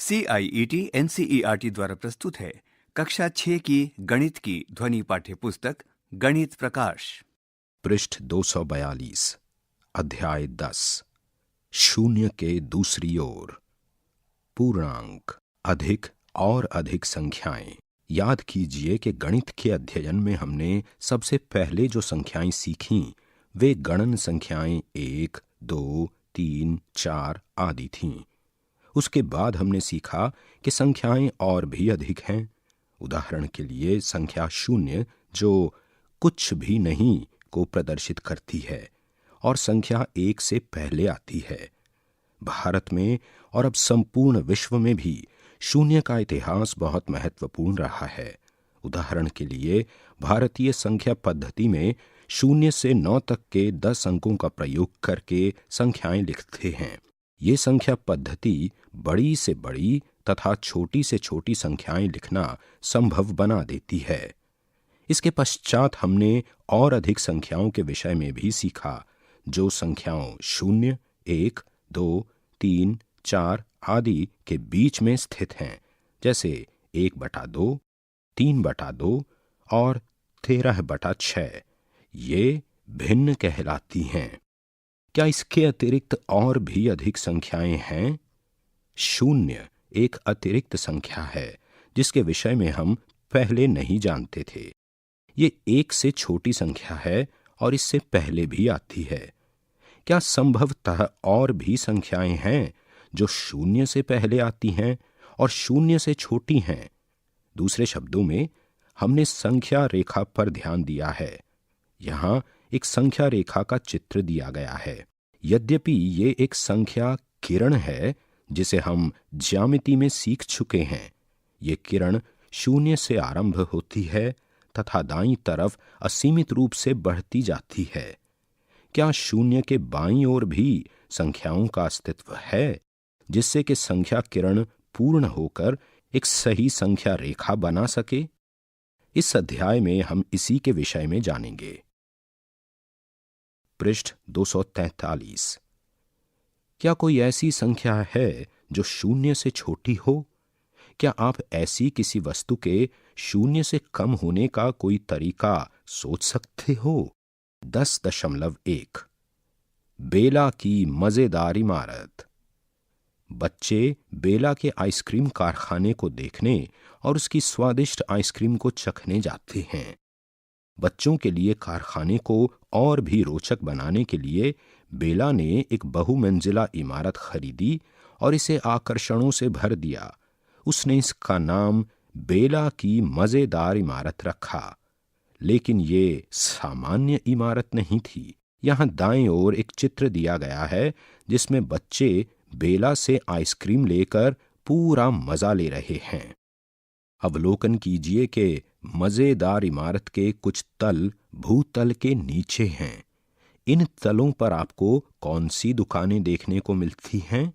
CIET NCERT द्वारा प्रस्तुत है कक्षा 6 की गणित की ध्वनि पाठ्य पुस्तक गणित प्रकाश। पृष्ठ 242 अध्याय 10 शून्य के दूसरी ओर पूर्णांक अधिक और अधिक संख्याएं। याद कीजिए कि गणित के अध्ययन में हमने सबसे पहले जो संख्याएं सीखीं वे गणन संख्याएं 1, 2, 3, 4 आदि थीं। उसके बाद हमने सीखा कि संख्याएं और भी अधिक हैं। उदाहरण के लिए संख्या शून्य जो कुछ भी नहीं को प्रदर्शित करती है और संख्या 1 से पहले आती है। भारत में और अब संपूर्ण विश्व में भी शून्य का इतिहास बहुत महत्वपूर्ण रहा है। उदाहरण के लिए भारतीय संख्या पद्धति में 0 से 9 तक के 10 अंकों का प्रयोग करके संख्याएं लिखते हैं। ये संख्या पद्धति बड़ी से बड़ी तथा छोटी से छोटी संख्याएं लिखना संभव बना देती है। इसके पश्चात हमने और अधिक संख्याओं के विषय में भी सीखा जो संख्याओं 0, 1, 2, 3, 4 आदि के बीच में स्थित हैं, जैसे 1/2, 3/2 और 13/6। ये भिन्न कहलाती हैं। क्या इसके अतिरिक्त और भी अधिक संख्याएं हैं? 0 एक अतिरिक्त संख्या है जिसके विषय में हम पहले नहीं जानते थे। ये 1 से छोटी संख्या है और इससे पहले भी आती है। क्या संभवतः और भी संख्याएं हैं जो 0 से पहले आती हैं और 0 से छोटी हैं? दूसरे शब्दों में हमने संख्या रेखा पर ध्यान दिया है। यहाँ एक संख्या रेखा का चित्र दिया गया है। यद्यपि ये एक संख्या किरण है जिसे हम ज्यामिति में सीख चुके हैं। ये किरण 0 से आरंभ होती है तथा दाईं तरफ असीमित रूप से बढ़ती जाती है। क्या 0 के बाईं ओर भी संख्याओं का अस्तित्व है जिससे कि संख्या किरण पूर्ण होकर एक सही संख्या रेखा बना सके? इस अध्याय में हम इसी के विषय में जानेंगे। पृष्ठ 243 क्या कोई ऐसी संख्या है जो 0 से छोटी हो? क्या आप ऐसी किसी वस्तु के 0 से कम होने का कोई तरीका सोच सकते हो? 10.1 बेला की मजेदार इमारत। बच्चे बेला के आइसक्रीम कारखाने को देखने और उसकी स्वादिष्ट आइसक्रीम को चखने जाते हैं। बच्चों के लिए कारखाने को और भी रोचक बनाने के लिए बेला ने एक बहुमंजिला इमारत खरीदी और इसे आकर्षणों से भर दिया। उसने इसका नाम बेला की मजेदार इमारत रखा। लेकिन ये सामान्य इमारत नहीं थी। यहाँ दाएं ओर एक चित्र दिया गया है जिसमें बच्चे बेला से आइसक्रीम लेकर पूरा मजा ले रहे हैं। अवलोकन कीजिए कि मजेदार इमारत के कुछ तल भूतल के नीचे हैं। इन तलों पर आपको कौन सी दुकानें देखने को मिलती हैं?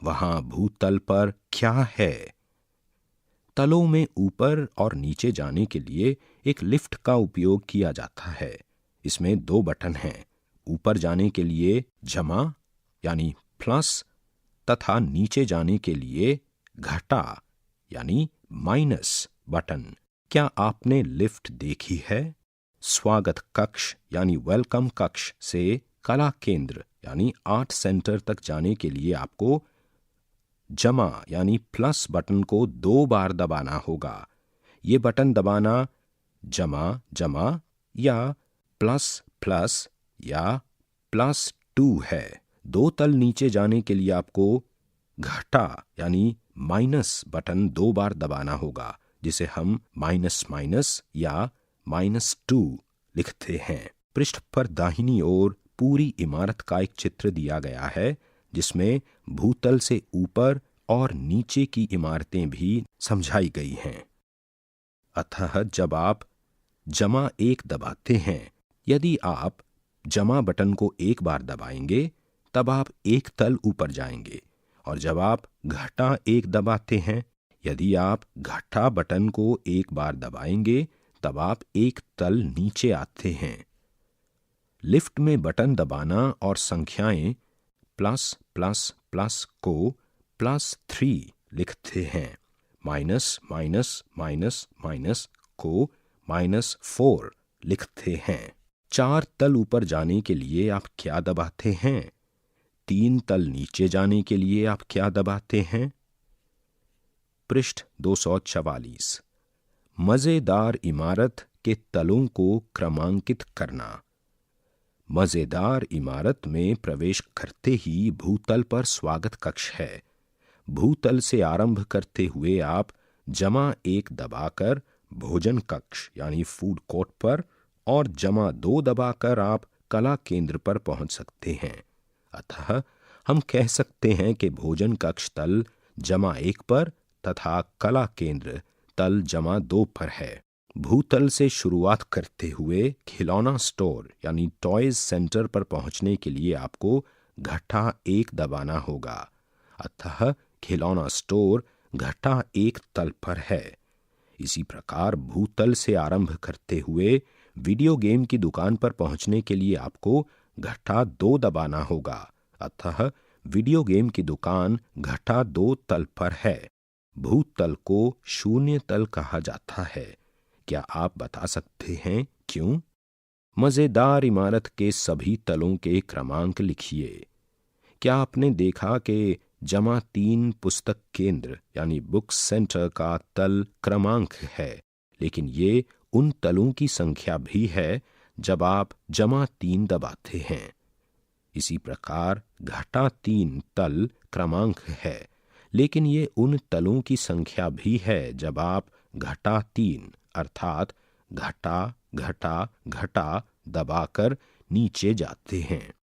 वहां भूतल पर क्या है? तलों में ऊपर और नीचे जाने के लिए एक लिफ्ट का उपयोग किया जाता है। इसमें 2 बटन हैं। ऊपर जाने के लिए जमा यानी प्लस तथा नीचे जाने के लिए घटा यानी माइनस बटन। क्या आपने लिफ्ट देखी है? स्वागत कक्ष यानी वेलकम कक्ष से कला केंद्र यानी आर्ट सेंटर तक जाने के लिए आपको जमा यानी प्लस बटन को 2 बार दबाना होगा। ये बटन दबाना जमा जमा या प्लस प्लस या +2 है। 2 तल नीचे जाने के लिए आपको घटा यानी माइनस बटन 2 बार दबाना होगा, जिसे हम माइनस माइनस या -2 लिखते हैं। पृष्ठ पर दाहिनी ओर पूरी इमारत का एक चित्र दिया गया है जिसमें भूतल से ऊपर और नीचे की इमारतें भी समझाई गई हैं। अतः जब आप जमा 1 दबाते हैं, यदि आप जमा बटन को 1 बार दबाएंगे तब आप 1 तल ऊपर जाएंगे, और जब आप घटा 1 दबाते हैं, यदि आप घटा बटन को 1 बार दबाएंगे तब आप 1 तल नीचे आते हैं। लिफ्ट में बटन दबाना और संख्याएं प्लस प्लस प्लस को +3 लिखते हैं। माइनस माइनस माइनस माइनस को -4 लिखते हैं। 4 तल ऊपर जाने के लिए आप क्या दबाते हैं? 3 तल नीचे जाने के लिए आप क्या दबाते हैं? पृष्ठ 244। मजेदार इमारत के तलों को क्रमांकित करना। मजेदार इमारत में प्रवेश करते ही भूतल पर स्वागत कक्ष है। भूतल से आरंभ करते हुए आप +1 दबाकर भोजन कक्ष यानी फूड कोर्ट पर और +2 दबाकर आप कला केंद्र पर पहुंच सकते हैं। अतः हम कह सकते हैं कि भोजन कक्ष तल +1 पर तथा कला केंद्र तल +2 पर है। भूतल से शुरुआत करते हुए खिलौना स्टोर यानी टॉयज सेंटर पर पहुंचने के लिए आपको +1 दबाना होगा। अतः खिलौना स्टोर +1 तल पर है। इसी प्रकार भूतल से आरंभ करते हुए वीडियो गेम की दुकान पर पहुंचने के लिए आपको +2 दबाना होगा। अतः वीडियो गेम की दुकान +2 तल पर है। भूतल को शून्य तल कहा जाता है। क्या आप बता सकते हैं क्यों? मजेदार इमारत के सभी तलों के क्रमांक लिखिए। क्या आपने देखा कि +3 पुस्तक केंद्र यानी बुक सेंटर का तल क्रमांक है, लेकिन ये उन तलों की संख्या भी है जब आप +3 दबाते हैं। इसी प्रकार +3 तल क्रमांक है, लेकिन ये उन तलों की संख्या भी है जब आप -3 अर्थात घटा घटा घटा दबाकर नीचे जाते हैं।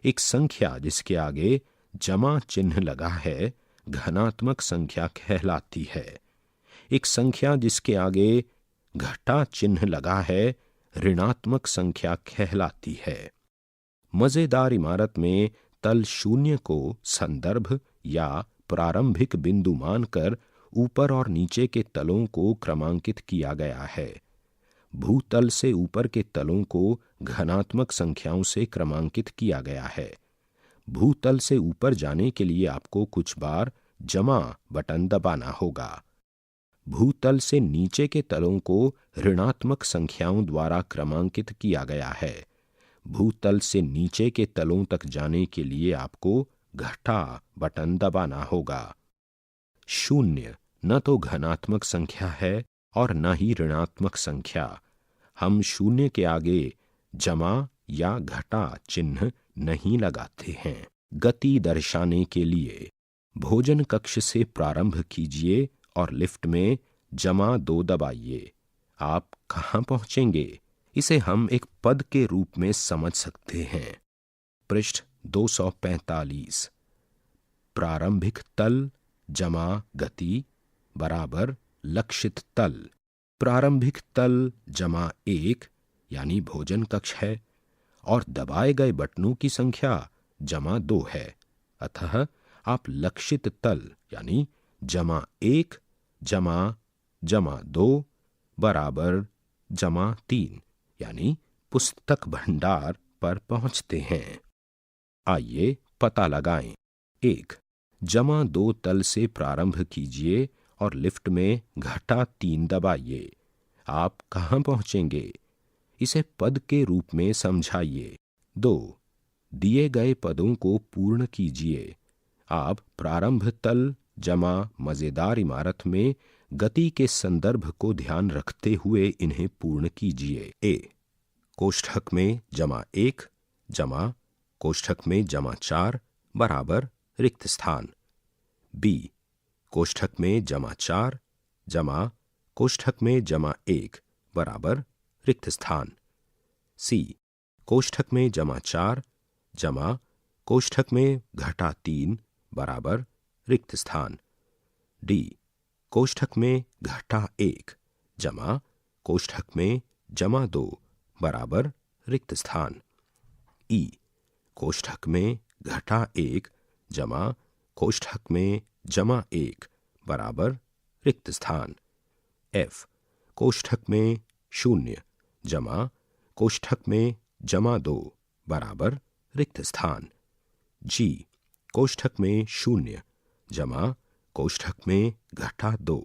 एक संख्या जिसके आगे जमा चिन्ह लगा है धनात्मक संख्या कहलाती है। एक संख्या जिसके आगे घटा चिन्ह लगा है ऋणात्मक संख्या कहलाती है। मजेदार इमारत में तल 0 को संदर्भ या प्रारंभिक बिंदु मानकर ऊपर और नीचे के तलों को क्रमांकित किया गया है। भूतल से ऊपर के तलों को घनात्मक संख्याओं से क्रमांकित किया गया है। भूतल से ऊपर जाने के लिए आपको कुछ बार जमा बटन दबाना होगा। भूतल से नीचे के तलों को ऋणात्मक संख्याओं द्वारा क्रमांकित किया गया है। भूतल से नीचे के तलों तक जाने के लिए आपको घटा बटन दबाना होगा। 0 न तो घनात्मक संख्या है और न ही ऋणात्मक संख्या। हम 0 के आगे जमा या घटा चिन्ह नहीं लगाते हैं। गति दर्शाने के लिए भोजन कक्ष से प्रारंभ कीजिए और लिफ्ट में +2 दबाइए। आप कहाँ पहुंचेंगे? इसे हम एक पद के रूप में समझ सकते हैं। पृष्ठ 245। प्रारंभिक तल जमा गति बराबर लक्षित तल। प्रारंभिक तल +1 यानी भोजन कक्ष है और दबाए गए बटनों की संख्या +2 है। अतः आप लक्षित तल यानी +1 +2 बराबर +3 यानी पुस्तक भंडार पर पहुंचते हैं। आइए पता लगाएं। 1 +2 तल से प्रारंभ कीजिए और लिफ्ट में -3 दबाइए। आप कहाँ पहुंचेंगे? इसे पद के रूप में समझाइए। 2 दिए गए पदों को पूर्ण कीजिए। आप प्रारंभ तल जमा मजेदार इमारत में गति के संदर्भ को ध्यान रखते हुए इन्हें पूर्ण कीजिए। ए कोष्ठक में +1 जमा कोष्ठक में +4 बराबर रिक्त स्थान। बी कोष्ठक में +4 जमा कोष्ठक में +1 बराबर रिक्त स्थान। सी कोष्ठक में +4 जमा कोष्ठक में -3 बराबर रिक्त स्थान। डी कोष्ठक में -1 जमा कोष्ठक में +2 बराबर रिक्त स्थान। ई कोष्ठक में -1 जमा कोष्ठक में +1 बराबर रिक्त स्थान। एफ कोष्ठक में 0 जमा कोष्ठक में +2 बराबर रिक्त स्थान। जी कोष्ठक में 0 जमा कोष्ठक में घटा 2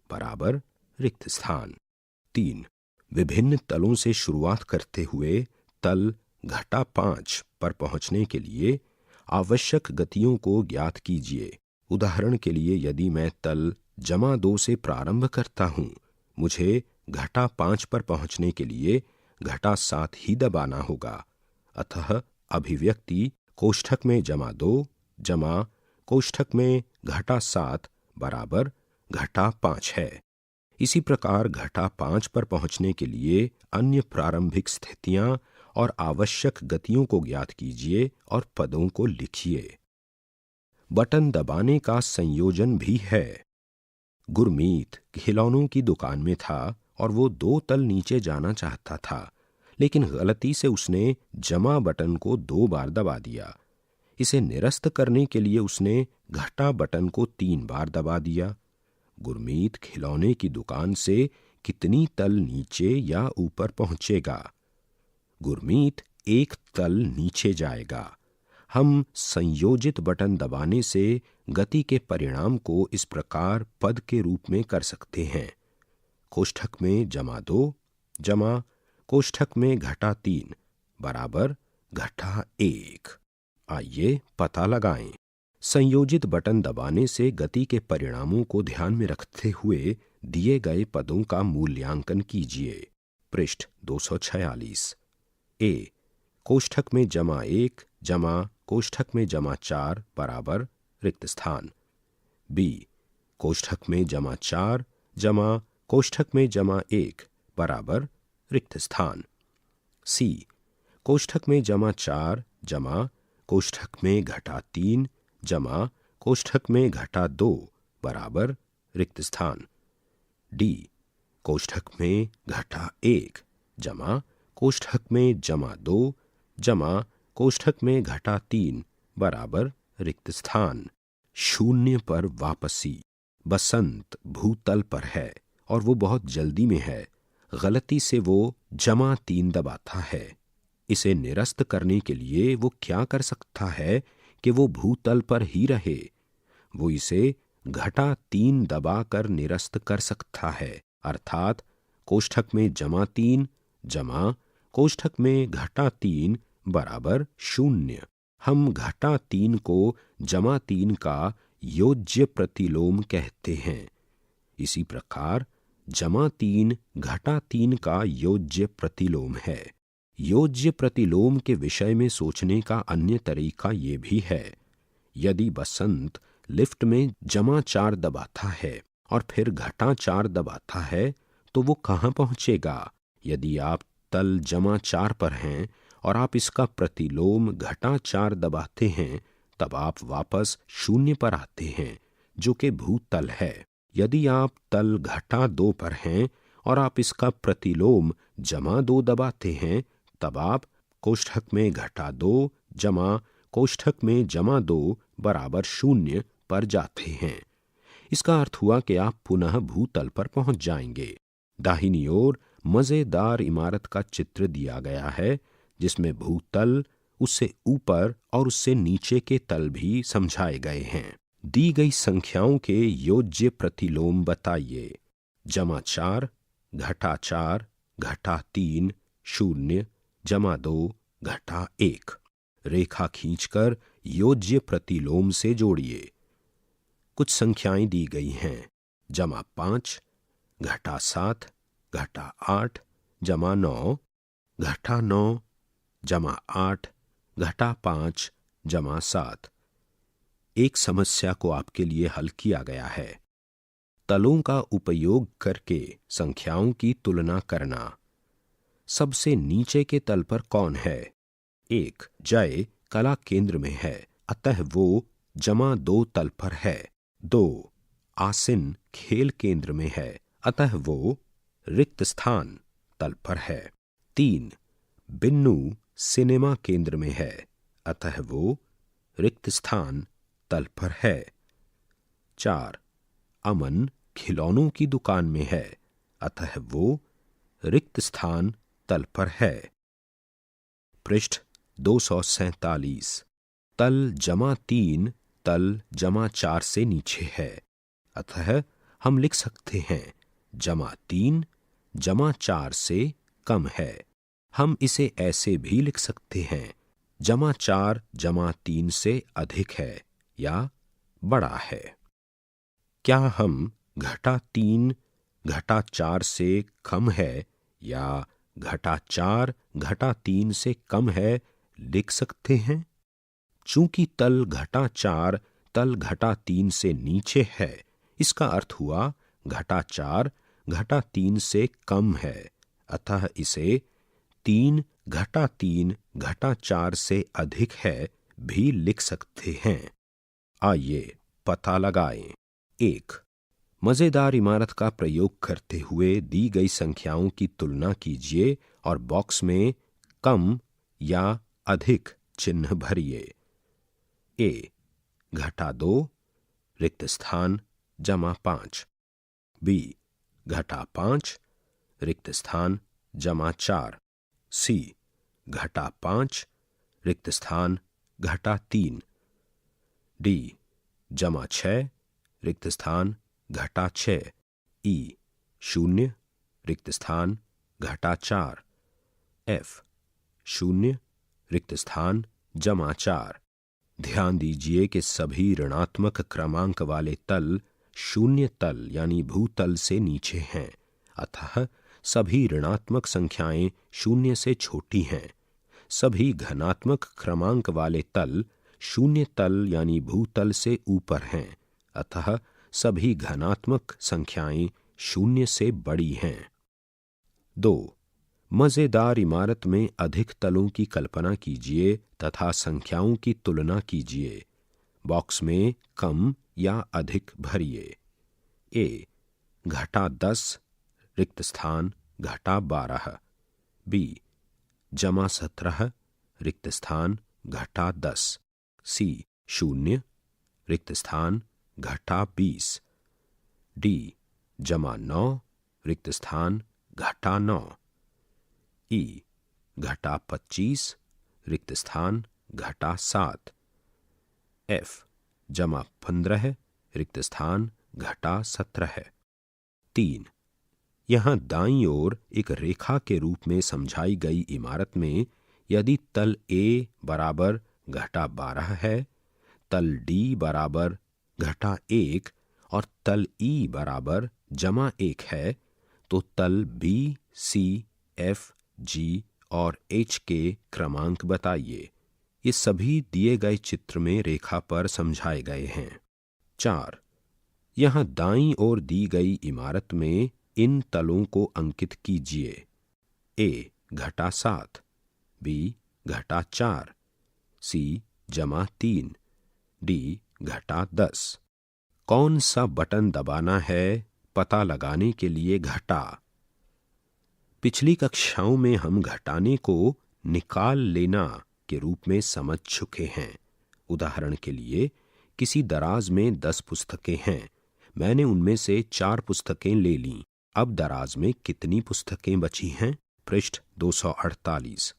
बराबर रिक्त स्थान। 3. विभिन्न तलों से शुरुआत करते हुए तल घटा 5 पर पहुंचने के लिए आवश्यक गतियों को ज्ञात कीजिए। उदाहरण के लिए यदि मैं तल जमा 2 से प्रारंभ करता हूं, मुझे घटा 5 पर पहुंचने के लिए घटा 7 ही दबाना होगा। अतः अभिव्यक्ति कोष्ठक में जमा 2 जमा कोष्ठक में घटा 7 बराबर घटा 5 है। इसी प्रकार घटा 5 पर पहुंचने के लिए अन्य प्रारंभिक स्थितियां और आवश्यक गतियों को ज्ञात कीजिए और पदों को लिखिए। बटन दबाने का संयोजन भी है। गुरमीत खिलौनों की दुकान में था और वो 2 तल नीचे जाना चाहता था, लेकिन गलती से उसने जमा बटन को 2 बार दबा दिया। इसे निरस्त करने के लिए उसने घटा बटन को 3 बार दबा दिया। गुरमीत खिलौने की दुकान से कितनी तल नीचे या ऊपर पहुंचेगा? गुरमीत 1 तल नीचे जाएगा। हम संयोजित बटन दबाने से गति के परिणाम को इस प्रकार पद के रूप में कर सकते हैं। कोष्ठक में जमा 2 जमा कोष्ठक में घटा 3 बराबर घटा 1। आइए पता लगाएं। संयोजित बटन दबाने से गति के परिणामों को ध्यान में रखते हुए दिए गए पदों का मूल्यांकन कीजिए। पृष्ठ 246। ए. कोष्ठक में जमा 1 जमा कोष्ठक में जमा 4 बराबर रिक्त स्थान। बी. कोष्ठक में जमा 4 जमा कोष्ठक में जमा 1 बराबर रिक्त स्थान। सी. कोष्ठक में जमा 4 जमा कोष्ठक में घटा 3 जमा कोष्ठक में घटा 2 बराबर रिक्त स्थान। डी. कोष्ठक में घटा 1 जमा कोष्ठक में जमा 2 जमा कोष्ठक में घटा 3 बराबर रिक्त स्थान। 0 पर वापसी। बसंत भूतल पर है और वो बहुत जल्दी में है। गलती से वो जमा 3 दबाता है। इसे निरस्त करने के लिए वो क्या कर सकता है कि वो भूतल पर ही रहे? वो इसे घटा 3 दबाकर निरस्त कर सकता है, अर्थात कोष्ठक में जमा 3 जमा कोष्ठक में घटा 3 बराबर 0। हम घटा 3 को जमा 3 का योज्य प्रतिलोम कहते हैं। इसी प्रकार जमा 3 घटा 3 का योज्य प्रतिलोम है। योज्य प्रतिलोम के विषय में सोचने का अन्य तरीका ये भी है। यदि बसंत लिफ्ट में जमा 4 दबाता है और फिर घटा 4 दबाता है तो वो कहाँ पहुंचेगा? यदि आप तल जमा 4 पर हैं और आप इसका प्रतिलोम घटा 4 दबाते हैं, तब आप वापस 0 पर आते हैं, जो कि भूतल है। यदि आप तल घटा 2 पर हैं और आप इसका प्रतिलोम जमा 2 दबाते हैं, तब आप कोष्ठक में घटा 2 जमा कोष्ठक में जमा 2 बराबर 0 पर जाते हैं। इसका अर्थ हुआ कि आप पुनः भूतल पर पहुंच जाएंगे। दाहिनी ओर मजेदार इमारत का चित्र दिया गया है, जिसमें भूतल, उससे ऊपर और उससे नीचे के तल भी समझाए गए हैं। दी गई संख्याओं के योज्य प्रतिलोम बताइए। जमा 4 घटा 4 घटा 3 0 जमा 2 घटा 1। रेखा खींचकर योज्य प्रतिलोम से जोड़िए। कुछ संख्याएं दी गई हैं। जमा 5 घटा 7 घटा 8 जमा 9 घटा 9 जमा 8 घटा 5 जमा 7। एक समस्या को आपके लिए हल किया गया है। तलों का उपयोग करके संख्याओं की तुलना करना। सबसे नीचे के तल पर कौन है? 1 जय कला केंद्र में है, अतः वो जमा 2 तल पर है। 2 आसिन खेल केंद्र में है, अतः वो रिक्त स्थान तल पर है। 3 बिन्नू सिनेमा केंद्र में है, अतः वो रिक्त स्थान तल पर है। 4 अमन खिलौनों की दुकान में है, अतः वो रिक्त स्थान तल पर है। पृष्ठ 247। तल जमा 3 तल जमा 4 से नीचे है, अतः हम लिख सकते हैं -3 -4 से कम है। हम इसे ऐसे भी लिख सकते हैं -4 -3 से अधिक है या बड़ा है। क्या हम -3 -4 से कम है या -4 -3 से कम है लिख सकते हैं? चूंकि तल -4 तल -3 से नीचे है, इसका अर्थ हुआ -4 -3 से कम है, अतः इसे 3 -3 -4 से अधिक है भी लिख सकते हैं। आइए पता लगाएं। 1. मजेदार इमारत का प्रयोग करते हुए दी गई संख्याओं की तुलना कीजिए और बॉक्स में कम या अधिक चिन्ह भरिए। A. -2 रिक्त स्थान +5। B. -5 रिक्त स्थान +4। C. -5 रिक्त स्थान -3। D. -6 रिक्त स्थान -6। E. 0 रिक्त स्थान -4। F. 0 रिक्त स्थान +4। ध्यान दीजिए कि सभी ऋणात्मक क्रमांक वाले तल शून्य तल यानी भूतल से नीचे हैं, अतः सभी ऋणात्मक संख्याएं शून्य से छोटी हैं। सभी धनात्मक क्रमांक वाले तल शून्य तल यानी भूतल से ऊपर हैं, अतः सभी धनात्मक संख्याएं शून्य से बड़ी हैं। 2. मजेदार इमारत में अधिक तलों की कल्पना कीजिए तथा संख्याओं की तुलना कीजिए। बॉक्स में कम या अधिक भरिए। A. -10 रिक्त स्थान -12। B. -17 रिक्त स्थान -10। C. 0 रिक्त स्थान -20। D. -9 रिक्त स्थान -9। E. -25 रिक्त स्थान -7। F. -15 रिक्त स्थान -17। 3. यहाँ दाईं ओर एक रेखा के रूप में समझाई गई इमारत में यदि तल A बराबर -12 है, तल D बराबर -1 और तल E बराबर -1 है, तो तल B, C, F, G और H के क्रमांक बताइए। ये सभी दिए गए चित्र में रेखा पर समझाए गए हैं। 4. यहाँ दाईं ओर दी गई इमारत में इन तलों को अंकित कीजिए। A. -7। B. -4। C. -3। D. -10। कौन सा बटन दबाना है पता लगाने के लिए घटा? पिछली कक्षाओं में हम घटाने को निकाल लेना के रूप में समझ चुके हैं। उदाहरण के लिए, किसी दराज में 10 पुस्तकें हैं। मैंने उनमें से 4 पुस्तकें ले लीं। अब दराज में कितनी पुस्तकें बची हैं? पृष्ठ 248।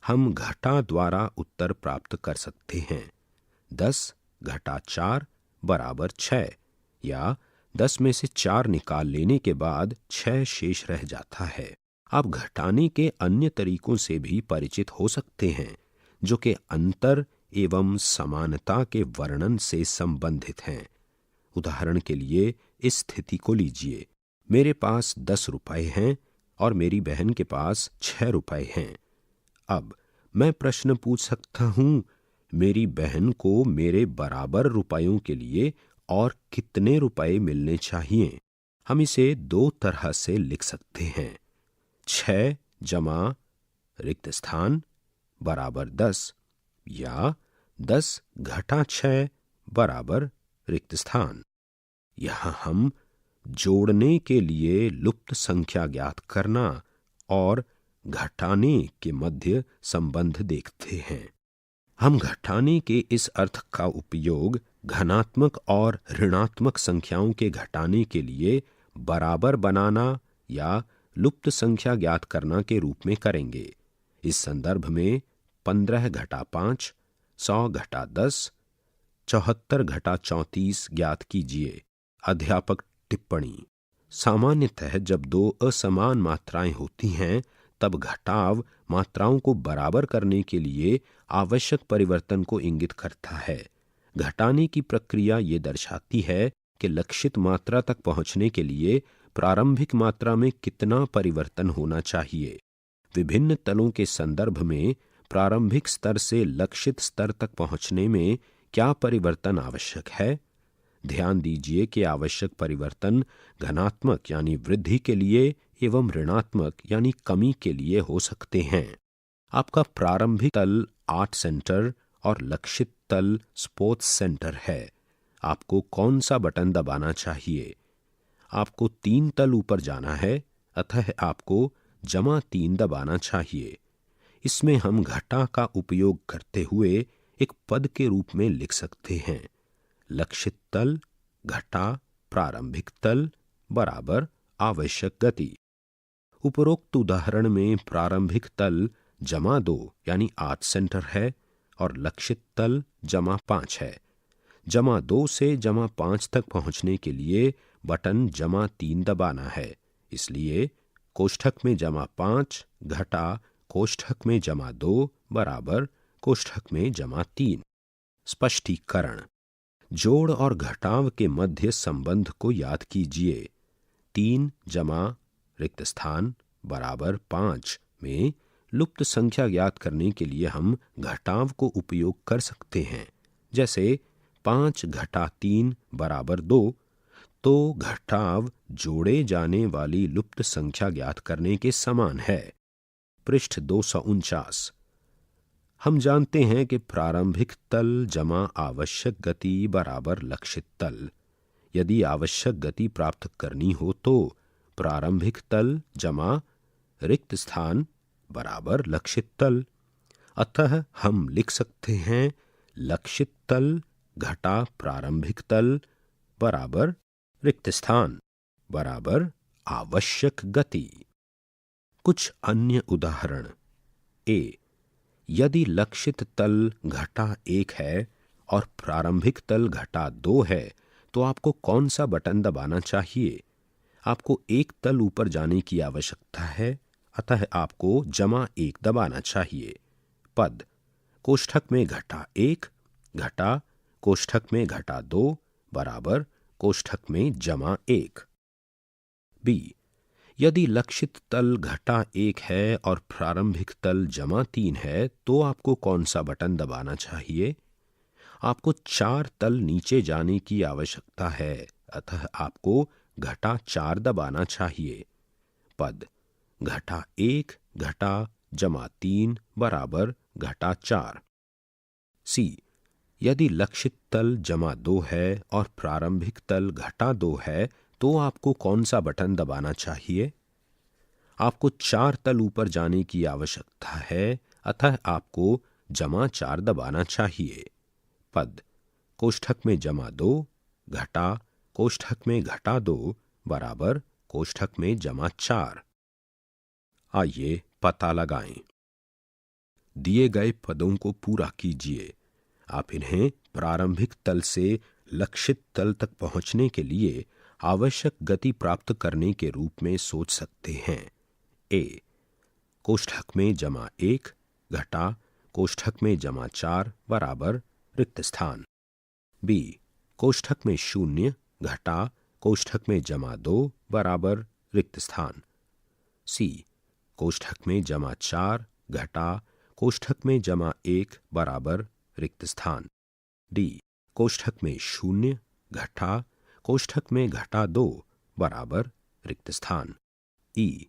हम घटा द्वारा उत्तर प्राप्त कर सकते हैं। 10 - 4 = 6 या 10 में से 4 निकाल लेने के बाद 6 शेष रह जाता है। आप घटाने के अन्य तरीकों से भी परिचित हो सकते हैं, जो कि अंतर एवं समानता के वर्णन से संबंधित हैं। उदाहरण के लिए इस स्थिति को लीजिए। मेरे पास 10 रुपए हैं और मेरी बहन के पास 6 रुपए हैं। अब मैं प्रश्न पूछ सकता हूं, मेरी बहन को मेरे बराबर रुपयों के लिए और कितने रुपए मिलने चाहिए? हम इसे 2 तरह से लिख सकते हैं। 6 जमा रिक्त स्थान बराबर 10 या 10 - 6 बराबर रिक्त स्थान। यहां हम जोड़ने के लिए लुप्त संख्या ज्ञात करना और घटाने के मध्य संबंध देखते हैं। हम घटाने के इस अर्थ का उपयोग धनात्मक और ऋणात्मक संख्याओं के घटाने के लिए बराबर बनाना या लुप्त संख्या ज्ञात करना के रूप में करेंगे। इस संदर्भ में 15 - 5 100 - 10 74 - 34 ज्ञात कीजिए। अध्यापक टिप्पणी। सामान्यतः जब दो असमान मात्राएं होती हैं तब घटाव मात्राओं को बराबर करने के लिए आवश्यक परिवर्तन को इंगित करता है। घटाने की प्रक्रिया ये दर्शाती है कि लक्षित मात्रा तक पहुंचने के लिए प्रारंभिक मात्रा में कितना परिवर्तन होना चाहिए। विभिन्न तलों के संदर्भ में प्रारंभिक स्तर से लक्षित स्तर तक पहुंचने में क्या परिवर्तन आवश्यक है। ध्यान दीजिए कि आवश्यक परिवर्तन धनात्मक यानी वृद्धि के लिए एवं ऋणात्मक यानी कमी के लिए हो सकते हैं। आपका प्रारंभिक तल आर्ट सेंटर और लक्षित तल स्पोर्ट्स सेंटर है। आपको कौन सा बटन दबाना चाहिए? आपको 3 तल ऊपर जाना है, अतः आपको -3 दबाना चाहिए। इसमें हम घटा का उपयोग करते हुए एक पद के रूप में लिख सकते हैं, लक्षित तल घटा प्रारंभिक तल बराबर आवश्यक गति। उपरोक्त उदाहरण में प्रारंभिक तल -2 यानी आर्ट सेंटर है और लक्षित तल -5 है। -2 से -5 तक पहुंचने के लिए बटन -3 दबाना है। इसलिए कोष्ठक में -5 घटा कोष्ठक में -2 बराबर कोष्ठक में -3। स्पष्टीकरण। जोड़ और घटाव के मध्य संबंध को याद कीजिए। 3 जमा रिक्त स्थान बराबर 5 में लुप्त संख्या ज्ञात करने के लिए हम घटाव को उपयोग कर सकते हैं। जैसे 5 घटा 3 बराबर 2, तो घटाव जोड़े जाने वाली लुप्त संख्या ज्ञात करने के समान है। पृष्ठ 249। हम जानते हैं कि प्रारंभिक तल जमा आवश्यक गति बराबर लक्षित तल। यदि आवश्यक गति प्राप्त करनी हो तो प्रारंभिक तल जमा रिक्त स्थान बराबर लक्षित तल। अतः हम लिख सकते हैं लक्षित तल घटा प्रारंभिक तल बराबर रिक्त स्थान बराबर आवश्यक गति। कुछ अन्य उदाहरण। ए, यदि लक्षित तल घटा 1 है और प्रारंभिक तल घटा 2 है तो आपको कौन सा बटन दबाना चाहिए? आपको एक तल ऊपर जाने की आवश्यकता है, अतः आपको -1 दबाना चाहिए। पद कोष्ठक में घटा 1 घटा कोष्ठक में घटा 2 बराबर कोष्ठक में -1। बी, यदि लक्षित तल घटा 1 है और प्रारंभिक तल -3 है तो आपको कौन सा बटन दबाना चाहिए? आपको 4 तल नीचे जाने की आवश्यकता है, अतः आपको घटा 4 दबाना चाहिए। पद घटा 1 घटा -3 बराबर घटा 4। सी, यदि लक्षित तल -2 है और प्रारंभिक तल घटा 2 है तो आपको कौन सा बटन दबाना चाहिए? आपको 4 तल ऊपर जाने की आवश्यकता है, अतः आपको -4 दबाना चाहिए। पद कोष्ठक में -2 घटा कोष्ठक में घटा 2 बराबर कोष्ठक में -4। आइए पता लगाएं। दिए गए पदों को पूरा कीजिए। आप इन्हें प्रारंभिक तल से लक्षित तल तक पहुंचने के लिए आवश्यक गति प्राप्त करने के रूप में सोच सकते हैं। ए, कोष्ठक में -1 घटा कोष्ठक में -4 बराबर रिक्त स्थान। बी, कोष्ठक में 0 घटा कोष्ठक में -2 बराबर रिक्त स्थान। सी, कोष्ठक में -4 घटा कोष्ठक में -1 बराबर रिक्त स्थान। डी, कोष्ठक में 0 घटा कोष्ठक में घटा 2 बराबर रिक्त स्थान। ई,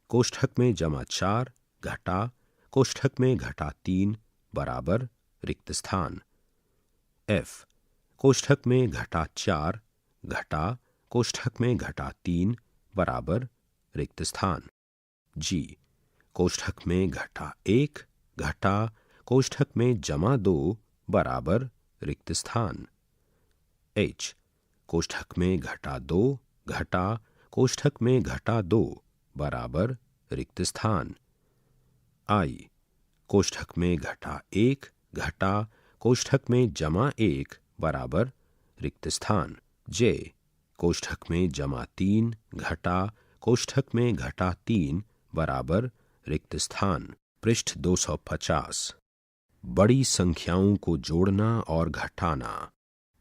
कोष्ठक में -4 घटा कोष्ठक में घटा 3 बराबर रिक्त स्थान। एफ, कोष्ठक में घटा 4 घटा कोष्ठक में घटा 3 बराबर रिक्त स्थान। जी, कोष्ठक में घटा 1 घटा कोष्ठक में -2 बराबर रिक्त स्थान। एच, कोष्ठक में घटा 2 घटा कोष्ठक में घटा 2 बराबर रिक्त स्थान। आई, कोष्ठक में घटा 1 घटा कोष्ठक में -1 बराबर रिक्त स्थान। जे, कोष्ठक में -3 घटा कोष्ठक में -3 बराबर रिक्त स्थान। पृष्ठ 250। बड़ी संख्याओं को जोड़ना और घटाना।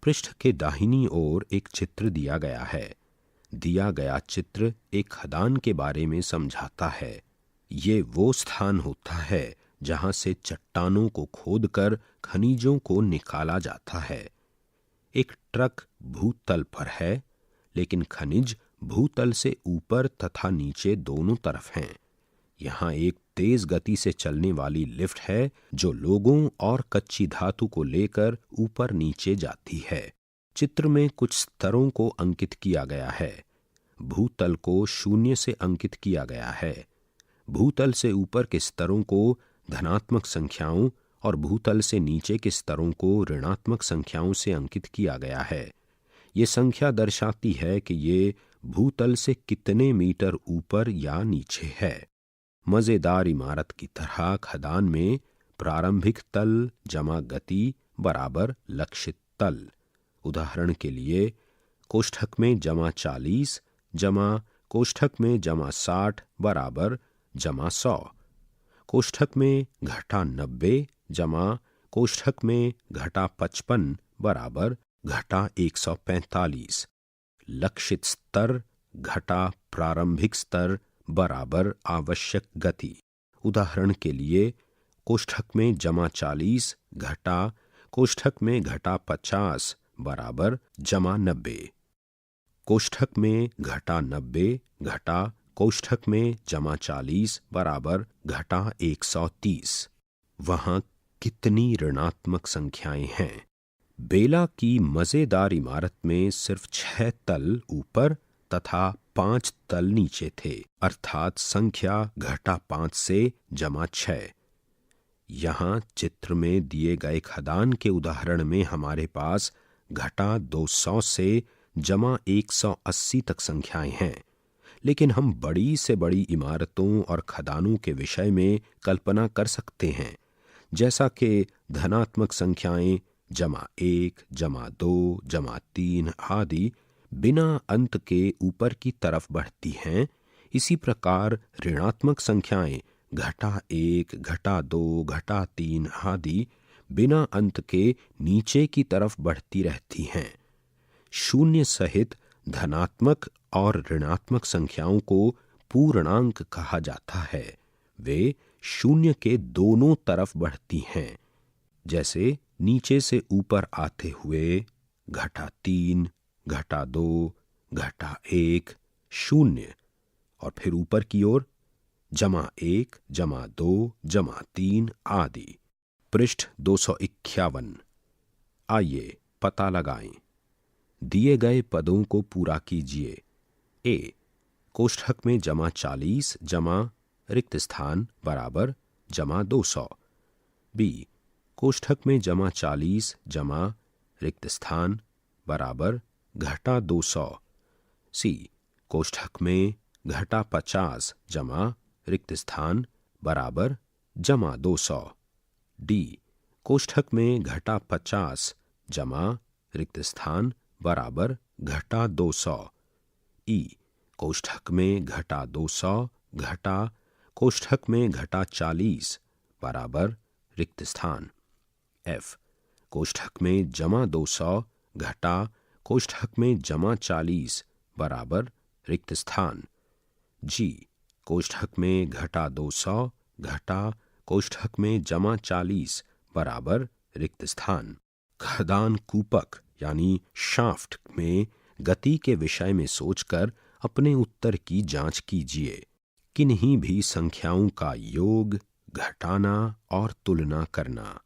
पृष्ठ के दाहिनी ओर एक चित्र दिया गया है। दिया गया चित्र एक खदान के बारे में समझाता है। ये वो स्थान होता है जहां से चट्टानों को खोदकर खनिजों को निकाला जाता है। एक ट्रक भूतल पर है, लेकिन खनिज भूतल से ऊपर तथा नीचे दोनों तरफ हैं। यहाँ एक तेज गति से चलने वाली लिफ्ट है जो लोगों और कच्ची धातु को लेकर ऊपर नीचे जाती है। चित्र में कुछ स्तरों को अंकित किया गया है। भूतल को 0 से अंकित किया गया है। भूतल से ऊपर के स्तरों को धनात्मक संख्याओं और भूतल से नीचे के स्तरों को ऋणात्मक संख्याओं से अंकित किया गया है। ये संख्या दर्शाती है कि ये भूतल से कितने मीटर ऊपर या नीचे है। मजेदार इमारत की तरह खदान में प्रारंभिक तल जमा गति बराबर लक्षित तल। उदाहरण के लिए कोष्ठक में -40 जमा कोष्ठक में -60 बराबर -100। कोष्ठक में -90 जमा कोष्ठक में -55 बराबर -145। लक्षित स्तर घटा प्रारंभिक स्तर बराबर आवश्यक गति। उदाहरण के लिए कोष्ठक में -40 घटा कोष्ठक में -50 बराबर -90। कोष्ठक में -90 घटा कोष्ठक में -40 बराबर -130। वहां कितनी ऋणात्मक संख्याएं हैं? बेला की मजेदार इमारत में सिर्फ 6 तल ऊपर तथा 5 तल नीचे थे, अर्थात संख्या -5 से +6। यहाँ चित्र में दिए गए खदान के उदाहरण में हमारे पास -200 से +180 तक संख्याएं हैं, लेकिन हम बड़ी से बड़ी इमारतों और खदानों के विषय में कल्पना कर सकते हैं, जैसा कि धनात्मक संख्याएं +1, +2, +3 आदि बिना अंत के ऊपर की तरफ बढ़ती हैं। इसी प्रकार ऋणात्मक संख्याएं -1, -2, -3 आदि बिना अंत के नीचे की तरफ बढ़ती रहती हैं। 0 सहित धनात्मक और ऋणात्मक संख्याओं को पूर्णांक कहा जाता है। वे 0 के दोनों तरफ बढ़ती हैं, जैसे नीचे से ऊपर आते हुए -3, -2, -1, 0 और फिर ऊपर की ओर +1, +2, +3 आदि। पृष्ठ 251। आइए पता लगाएं। दिए गए पदों को पूरा कीजिए। ए कोष्ठक में -40 जमा रिक्त स्थान बराबर -200। बी कोष्ठक में -40 जमा रिक्त स्थान बराबर -200। सी कोष्ठक में -50 जमा रिक्त स्थान बराबर -200। डी कोष्ठक में -50 जमा रिक्त स्थान बराबर -200। ई कोष्ठक में -200 घटा कोष्ठक में -40 बराबर रिक्त स्थान। एफ कोष्ठक में -200 घटा कोष्ठक में -40 बराबर रिक्त स्थान। जी कोष्ठक में -200 घटा कोष्ठक में -40 बराबर रिक्त स्थान। खदान कूपक यानी शाफ्ट में गति के विषय में सोचकर अपने उत्तर की जांच कीजिए। किन्हीं भी संख्याओं का योग, घटाना और तुलना करना।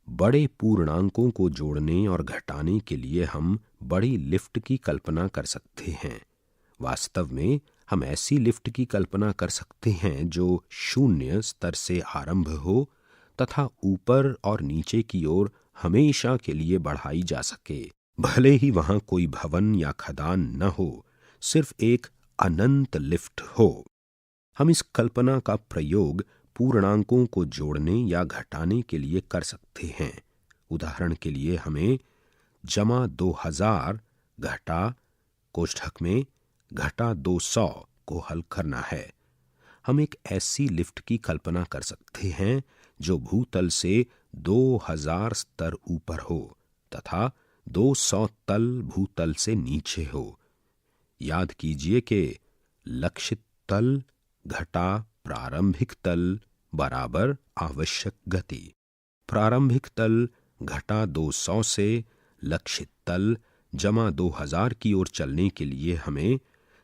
बड़े पूर्णांकों को जोड़ने और घटाने के लिए हम बड़ी लिफ्ट की कल्पना कर सकते हैं। वास्तव में हम ऐसी लिफ्ट की कल्पना कर सकते हैं जो 0 स्तर से आरंभ हो तथा ऊपर और नीचे की ओर हमेशा के लिए बढ़ाई जा सके, भले ही वहां कोई भवन या खदान न हो, सिर्फ एक अनंत लिफ्ट हो। हम इस कल्पना का प्रयोग पूर्णांकों को जोड़ने या घटाने के लिए कर सकते हैं। उदाहरण के लिए हमें -2000 घटा कोष्ठक में घटा 200 को हल करना है। हम एक ऐसी लिफ्ट की कल्पना कर सकते हैं जो भूतल से 2000 स्तर ऊपर हो तथा 200 तल भूतल से नीचे हो। याद कीजिए कि लक्षित तल घटा प्रारंभिक तल बराबर आवश्यक गति। प्रारंभिक तल घटा 200 से लक्षित तल जमा 2000 की ओर चलने के लिए हमें